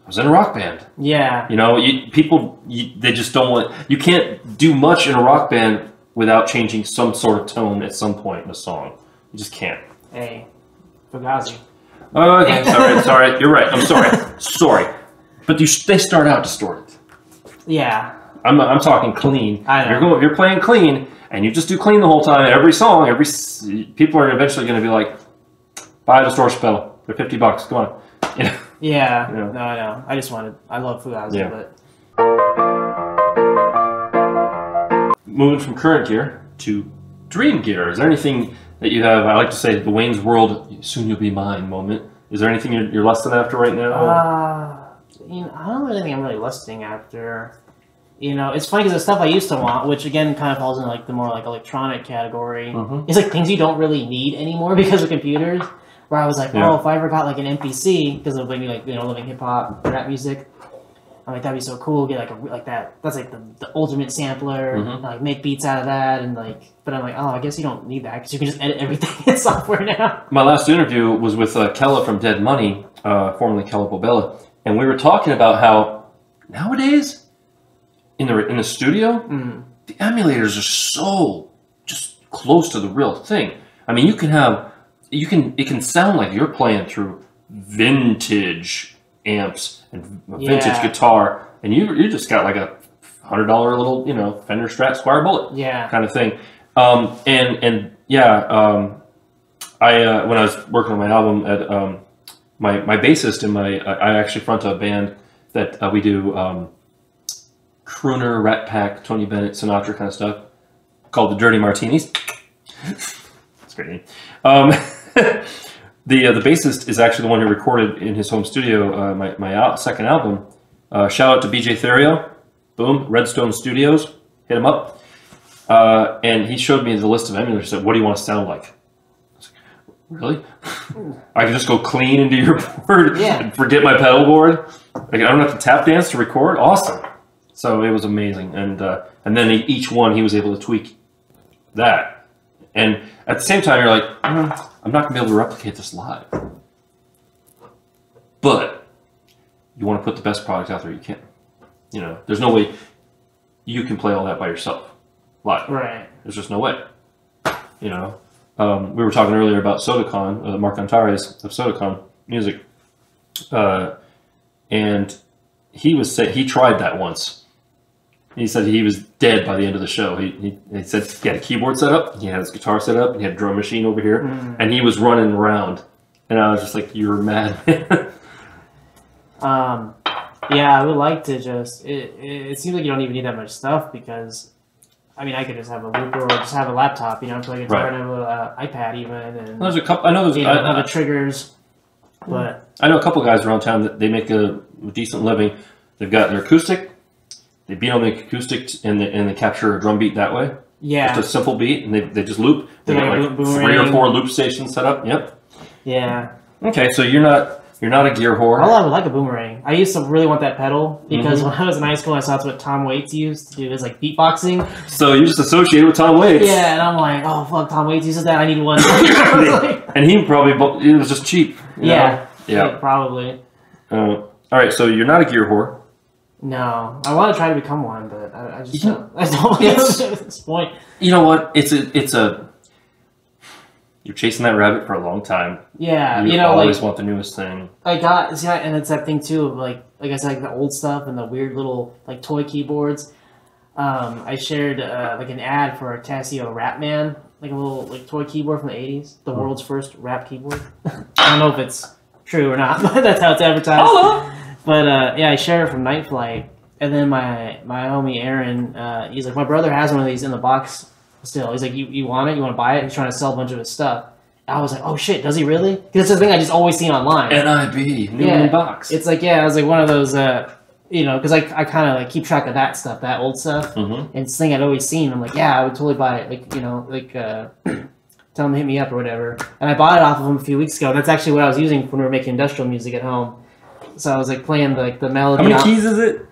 was in a rock band. Yeah. They just don't want... You can't do much in a rock band without changing some sort of tone at some point in a song. You just can't. Hey. Fugazi. Oh, okay. Sorry. You're right. I'm sorry. But they start out distorted. Yeah. I'm talking clean. I know. You're playing clean, and you just do clean the whole time. Every song, people are eventually going to be like, buy a distortion pedal. They're $50. Come on. Yeah. No, I know. I love Fugazi, but. Moving from current gear to dream gear. Is there anything that you have? I like to say the Wayne's World, soon you'll be mine moment. Is there anything you're lusting after right now? I don't really think I'm really lusting after. It's funny because the stuff I used to want, which again kind of falls into like the more like electronic category, is like things you don't really need anymore because of computers. Where I was like, if I ever got like an MPC because of like living hip hop, rap music, I'm like, that'd be so cool. Get like that. That's like the ultimate sampler. Like make beats out of that, and like. But I'm like, I guess you don't need that because you can just edit everything in software now. My last interview was with Kella from Dead Money, formerly Kella Bobella, and we were talking about how nowadays in the studio, the emulators are so just close to the real thing. I mean, it can sound like you're playing through vintage amps and vintage guitar, and you just got like a $100 little Fender Strat Squire Bullet kind of thing. When I was working on my album at my bassist and I actually front a band that we do crooner, Rat Pack, Tony Bennett, Sinatra kind of stuff called the Dirty Martinis. That's a great name. The bassist is actually the one who recorded in his home studio my second album, Shout out to BJ Therio. Boom, Redstone Studios. Hit him up. And he showed me the list of emulators. Said, "What do you want to sound like?" I was like, "Really? I can just go clean into your board and forget my pedal board. Like, I don't have to tap dance to record. Awesome!" So it was amazing. And then each one he was able to tweak that. And at the same time, you're like, I'm not gonna be able to replicate this live. But you want to put the best product out there you can. You know, there's no way you can play all that by yourself live. Right. There's just no way. You know, we were talking earlier about Sodacon, Mark Antares of Sodacon Music, and he tried that once. He said he was dead by the end of the show. He said he had a keyboard set up, he had his guitar set up, he had a drum machine over here, and he was running around. And I was just like, "You're mad, man." Yeah, I would like to just. It seems like you don't even need that much stuff because, I mean, I could just have a looper or just have a laptop, you know, play guitar and have an iPad even. And there's a couple. I know there's have the triggers, but I know a couple guys around town that they make a decent living. They've got their acoustic. They beat on the acoustic and they capture a drum beat that way. Yeah, just a simple beat, and they just loop. They got like 3 or 4 loop stations set up. Yep. Yeah. Okay, so you're not a gear whore. I would like a boomerang. I used to really want that pedal because when I was in high school, I saw that's what Tom Waits used to do. It was like beatboxing. So you just associated with Tom Waits. Yeah, and I'm like, oh fuck, Tom Waits uses that. I need one. And he probably it was just cheap. Yeah, probably. All right, so you're not a gear whore. No, I want to try to become one, but I just don't. I don't at this point. You know what? It's a. You're chasing that rabbit for a long time. Yeah, you always want the newest thing. And it's that thing too of like I said, like the old stuff and the weird little like toy keyboards. I shared like an ad for a Casio Rapman, like a little like toy keyboard from the '80s, the world's first rap keyboard. I don't know if it's true or not, but that's how it's advertised. Hello. But I shared it from Night Flight, and then my homie Aaron, he's like, my brother has one of these in the box still. He's like, you want it? You want to buy it? He's trying to sell a bunch of his stuff. I was like, oh shit, does he really? Because it's the thing I just always see online. NIB, new in box. It's like, I was like one of those, you know, because I kind of like keep track of that stuff, that old stuff. And it's the thing I'd always seen. I'm like, yeah, I would totally buy it. Like, you know, like tell him to hit me up or whatever. And I bought it off of him a few weeks ago. That's actually what I was using when we were making industrial music at home. So I was like playing the melody. How many keys is it?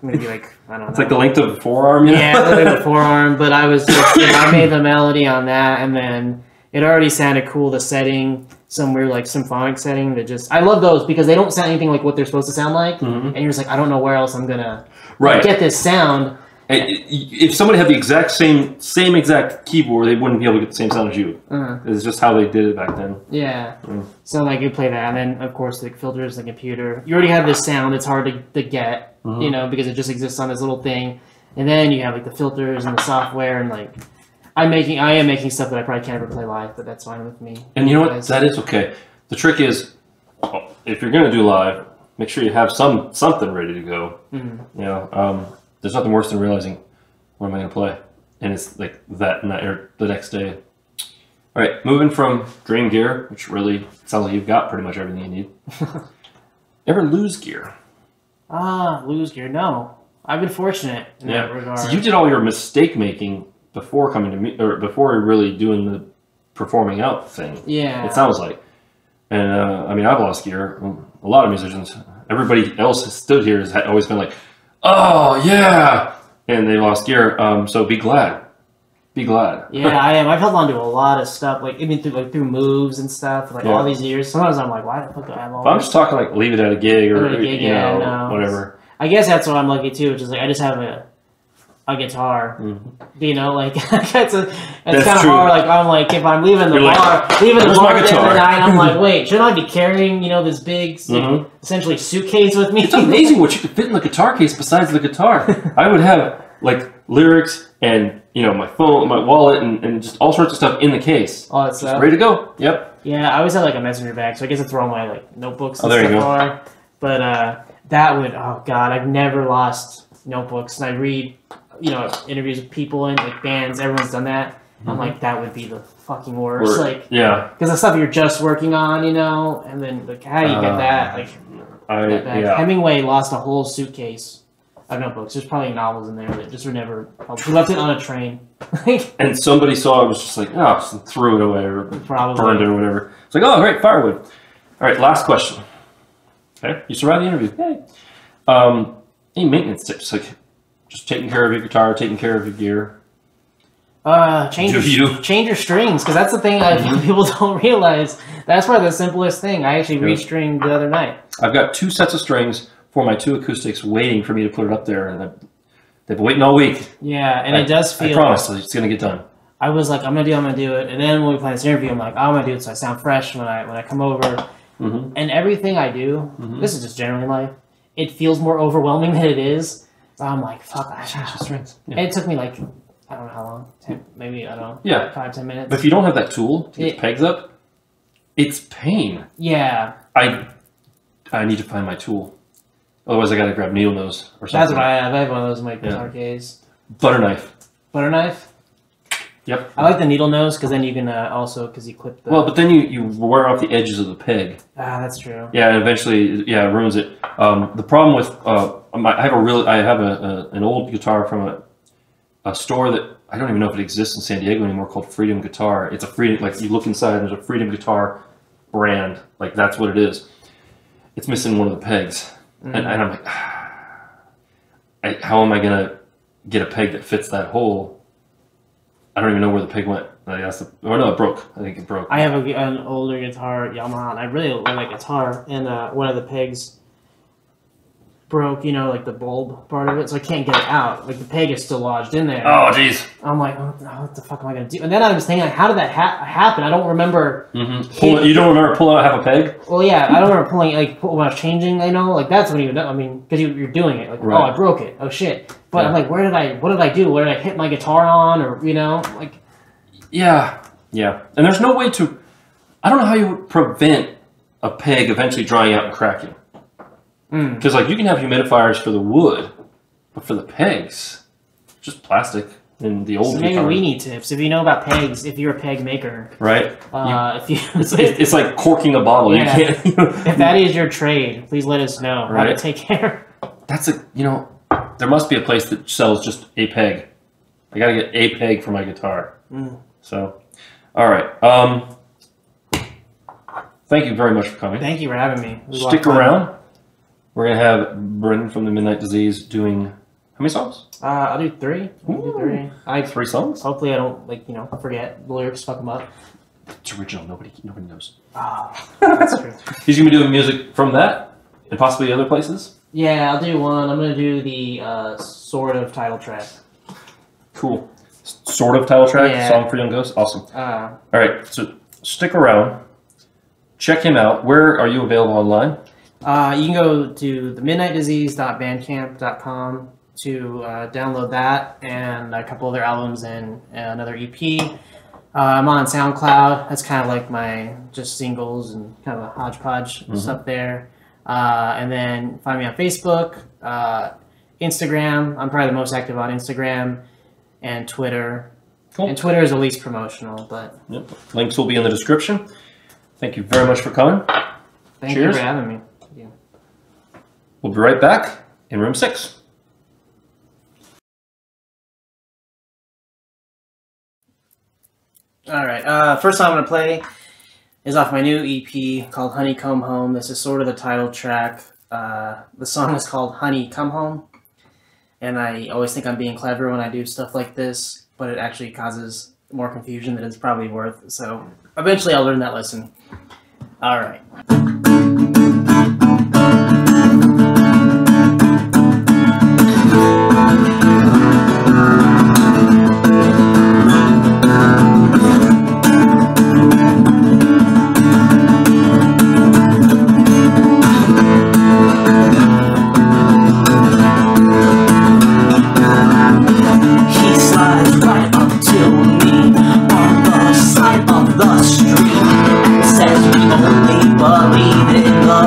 Maybe like, I don't know. It's like the length of a forearm, you know? Yeah, like the forearm. But I was just, I made the melody on that, and then it already sounded cool. The setting, some weird like symphonic setting that just, I love those because they don't sound anything like what they're supposed to sound like. And you're just like, I don't know where else I'm gonna get this sound. If somebody had the exact same exact keyboard, they wouldn't be able to get the same sound as you. It's just how they did it back then. Yeah. So like you play that, and then of course the filters, the computer. You already have this sound. It's hard to get, you know, because it just exists on this little thing. And then you have like the filters and the software, and like I am making stuff that I probably can't ever play live, but that's fine with me. And you know what? That is okay. The trick is, if you're gonna do live, make sure you have something ready to go. You know. There's nothing worse than realizing, what am I going to play? And it's like that night or the next day. All right, moving from dream gear, which really sounds like you've got pretty much everything you need. Ever lose gear? Lose gear? No. I've been fortunate in that regard. So you did all your mistake making before coming to me, or before really doing the performing out thing. Yeah. It sounds like. And I mean, I've lost gear. A lot of musicians. Everybody else has stood here has always been like, oh, yeah! And they lost gear, so be glad. Be glad. Yeah, I am. I've held on to a lot of stuff, like, even through moves and stuff, like, all these years. Sometimes I'm like, why the fuck do I have all this? I'm just talking, like, leave it at a gig, or, gig, you know, whatever. I guess that's what I'm lucky, too, which is, like, I just have a guitar, you know, like, it's kind of hard, like, I'm like, if I'm leaving the bar, at the end of the night, I'm like, wait, shouldn't I be carrying, you know, this big, essentially suitcase with me? It's amazing what you could fit in the guitar case besides the guitar. I would have, like, lyrics and, you know, my phone, my wallet, and just all sorts of stuff in the case. All that stuff. Ready to go. Yep. Yeah, I always had, like, a messenger bag, so I guess that's where all my, like, notebooks and there you stuff go. are. But that would, oh, God, I've never lost notebooks, and I read, you know, interviews with people and like bands, everyone's done that. I'm like, that would be the fucking worst. Like, yeah, because the stuff you're just working on, you know, and then like, how do you get that? Like, that bag. Yeah. Hemingway lost a whole suitcase of notebooks. There's probably novels in there that just were never published. He left it on a train. And somebody saw it, was just like, oh, so threw it away or Probably. burned it or whatever. It's like, oh, great, firewood. All right, last question. Okay, you survived the interview. Yay. Any maintenance tips? Like just taking care of your guitar, taking care of your gear. Change your strings, because that's the thing I think people don't realize. That's probably the simplest thing. I actually restringed the other night. I've got 2 sets of strings for my 2 acoustics waiting for me to put it up there, and they've been waiting all week. Yeah, and it does feel... I promise it's going to get done. I was like, I'm going to do it. And then when we planned this interview, I'm like, I'm going to do it so I sound fresh when I come over. And everything I do, this is just generally life, it feels more overwhelming than it is. So I'm like, fuck, I change the strings. Yeah. And it took me like, I don't know how long, 10, maybe, I don't know, 5-10 minutes. But if you don't have that tool to get the pegs up, it's pain. Yeah. I need to find my tool. Otherwise, I got to grab needle nose or something. That's what I have. I have one of those in my guitar case. Butter knife. Butter knife? Yep. I like the needle nose because then you can also, because you clip the... Well, but then you wear off the edges of the peg. Ah, that's true. Yeah, and eventually, it ruins it. The problem with... I have an old guitar from a store that I don't even know if it exists in San Diego anymore, called Freedom Guitar. It's a Freedom, like you look inside and there's a Freedom Guitar brand, like that's what it is. It's missing one of the pegs. And I'm like, how am I going to get a peg that fits that hole? I don't even know where the peg went. It broke. I think it broke. I have an older guitar, Yamaha, and I really like that guitar, and one of the pegs broke, like the bulb part of it, so I can't get it out. Like the peg is still lodged in there. Oh, jeez. I'm like, what the fuck am I gonna do? And then I was thinking, like, how did that happen? I don't remember. You don't remember pulling out half a peg? Well, yeah, I don't remember pulling when I was changing. Like that's when you know. I mean, because you're doing it. Like, I broke it. Oh shit. But I'm like, what did I do? What did I hit my guitar on? Or like. Yeah. And there's no way to. I don't know how you would prevent a peg eventually drying out and cracking. Because like you can have humidifiers for the wood, but for the pegs, just plastic in the old. So maybe we need tips. If you know about pegs, if you're a peg maker, right? It's like corking a bottle. Yeah. You can't. If that is your trade, please let us know how to take care. That's there must be a place that sells just a peg. I gotta get a peg for my guitar. So, all right. Thank you very much for coming. Thank you for having me. Stick around. We're going to have Brenden from the Midnight Disease doing how many songs? I'll do 3. I'll do 3. 3 songs? Hopefully I don't forget the lyrics, fuck them up. It's original. Nobody knows. Oh, that's true. He's going to be doing music from that and possibly other places? Yeah, I'll do one. I'm going to do the sort of title track. Cool. Sort of title track? Yeah. Song for Young Ghosts? Awesome. All right, so stick around. Check him out. Where are you available online? You can go to themidnightdisease.bandcamp.com to download that and a couple other albums and another EP. I'm on SoundCloud. That's kind of like my just singles and kind of a hodgepodge stuff there. And then find me on Facebook, Instagram. I'm probably the most active on Instagram and Twitter. Cool. And Twitter is the least promotional, but... Yep. Links will be in the description. Thank you very much for coming. Thank you for having me. Yeah. We'll be right back in room 6. All right. First song I'm going to play is off my new EP called Honey Come Home. This is sort of the title track. The song is called Honey Come Home. And I always think I'm being clever when I do stuff like this, but it actually causes more confusion than it's probably worth. So eventually I'll learn that lesson. All right. Says we only believe in love.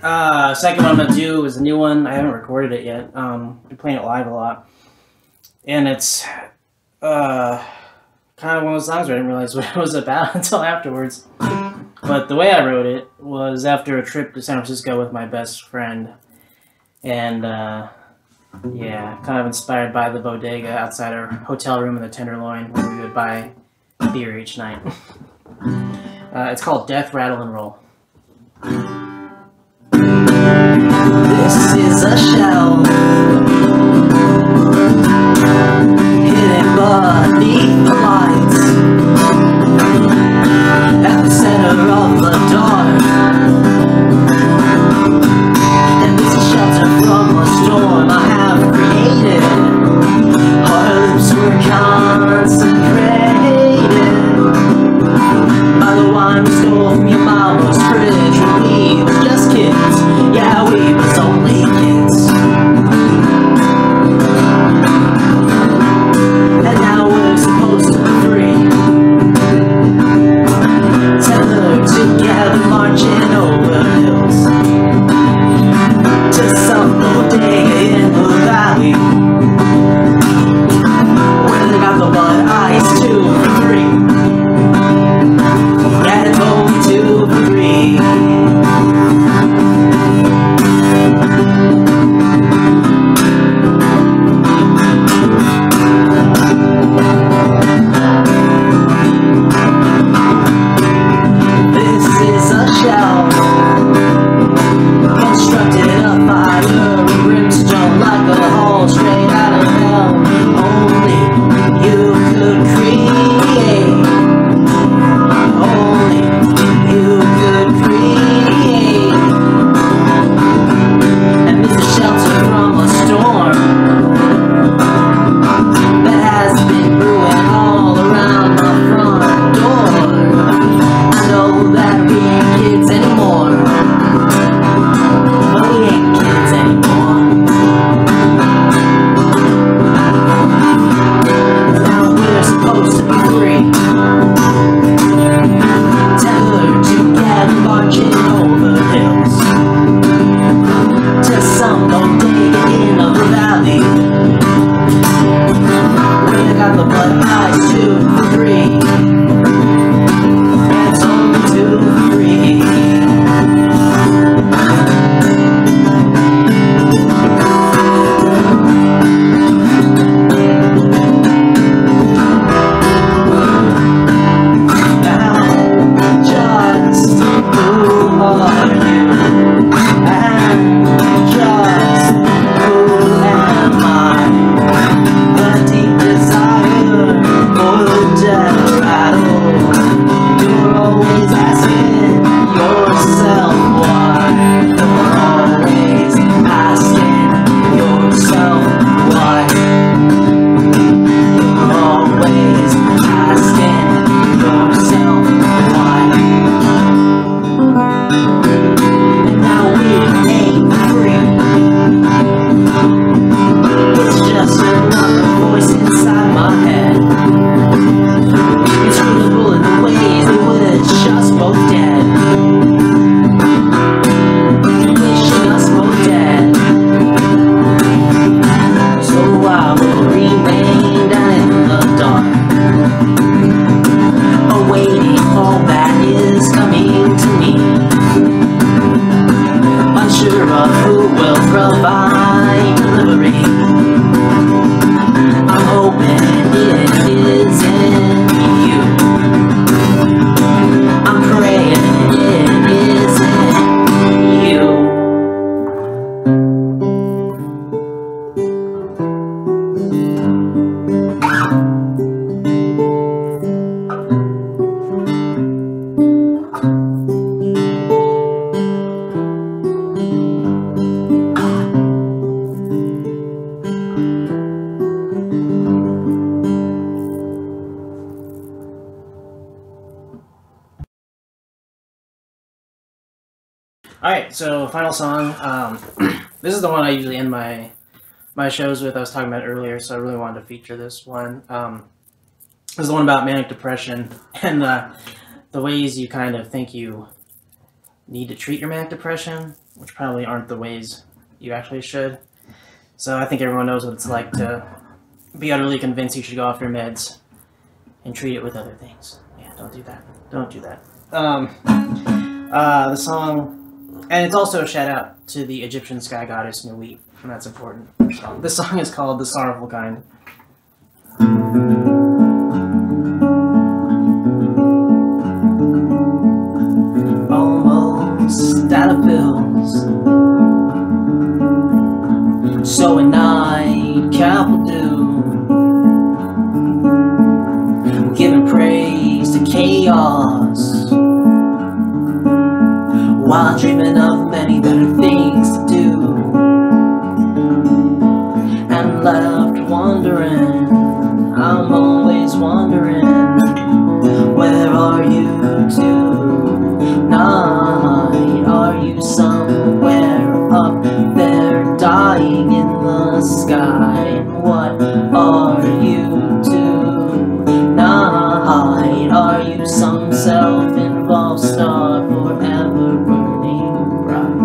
Second one I'm gonna do is a new one. I haven't recorded it yet. Been playing it live a lot, and it's kind of one of those songs where I didn't realize what it was about until afterwards. But the way I wrote it was after a trip to San Francisco with my best friend, and yeah, kind of inspired by the bodega outside our hotel room in the Tenderloin, where we would buy beer each night. It's called Death, Rattle, and Roll. This is a shell hidden beneath the lights at the center of the dark, and this is shelter from a storm I have created. Our lips were consecrated by the wine we stole from your mama's fridge when we was just kids. Yeah, we was only kids. And now we're supposed to be free, tethered together, marching over hills to some bodega in the valley, where they got the Bud Ice 2 for 3. Yeah, it's only 2 for 3. Alright, so final song. This is the one I usually end my shows with. I was talking about it earlier, so I really wanted to feature this one. This is the one about manic depression and the ways you kind of think you need to treat your manic depression, which probably aren't the ways you actually should. So I think everyone knows what it's like to be utterly convinced you should go off your meds and treat it with other things. Yeah, don't do that. Don't do that. The song, and it's also a shout out to the Egyptian sky goddess Nuit, and that's important. So, this song is called The Sorrowful Kind. Almost out of pills, so a nightcap will do. I'm giving praise to chaos while dreaming of many better things to do. And left wondering, I'm always wondering, where are you tonight? Are you somewhere up there dying in the sky? And what are you tonight? Are you some self-involved star forever burning bright?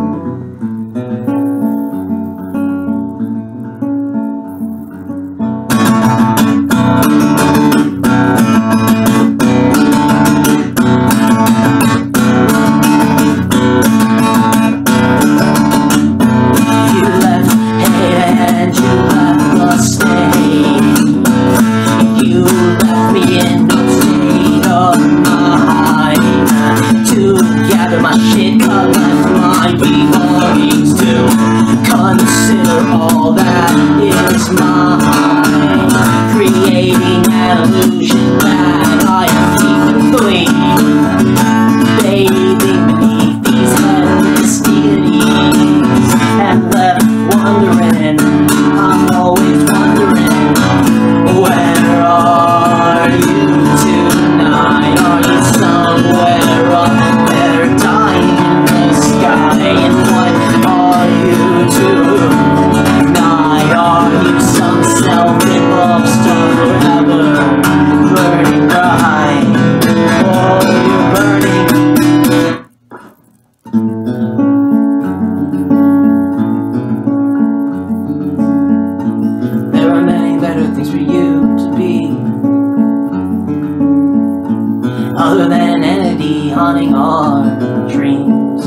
Other than an entity haunting our dreams.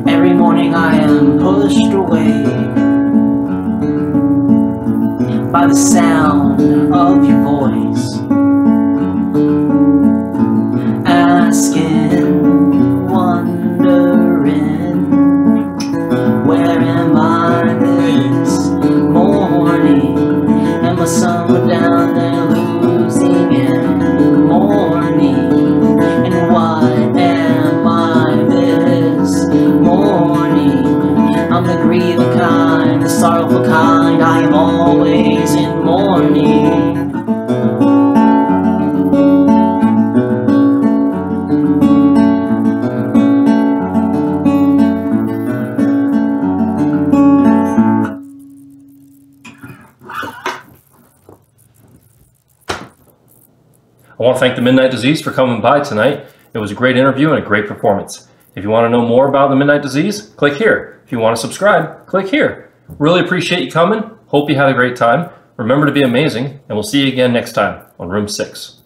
Every morning I am pushed away by the sound of your voice, asking, wondering, where am I this morning? And my son put down there losing in the morning. And what am I this morning? I'm the grieving kind, the sorrowful kind. I am always in mourning. I want to thank the Midnight Disease for coming by tonight. It was a great interview and a great performance. If you want to know more about the Midnight Disease, click here. If you want to subscribe, click here. Really appreciate you coming. Hope you had a great time. Remember to be amazing, and we'll see you again next time on Room 6.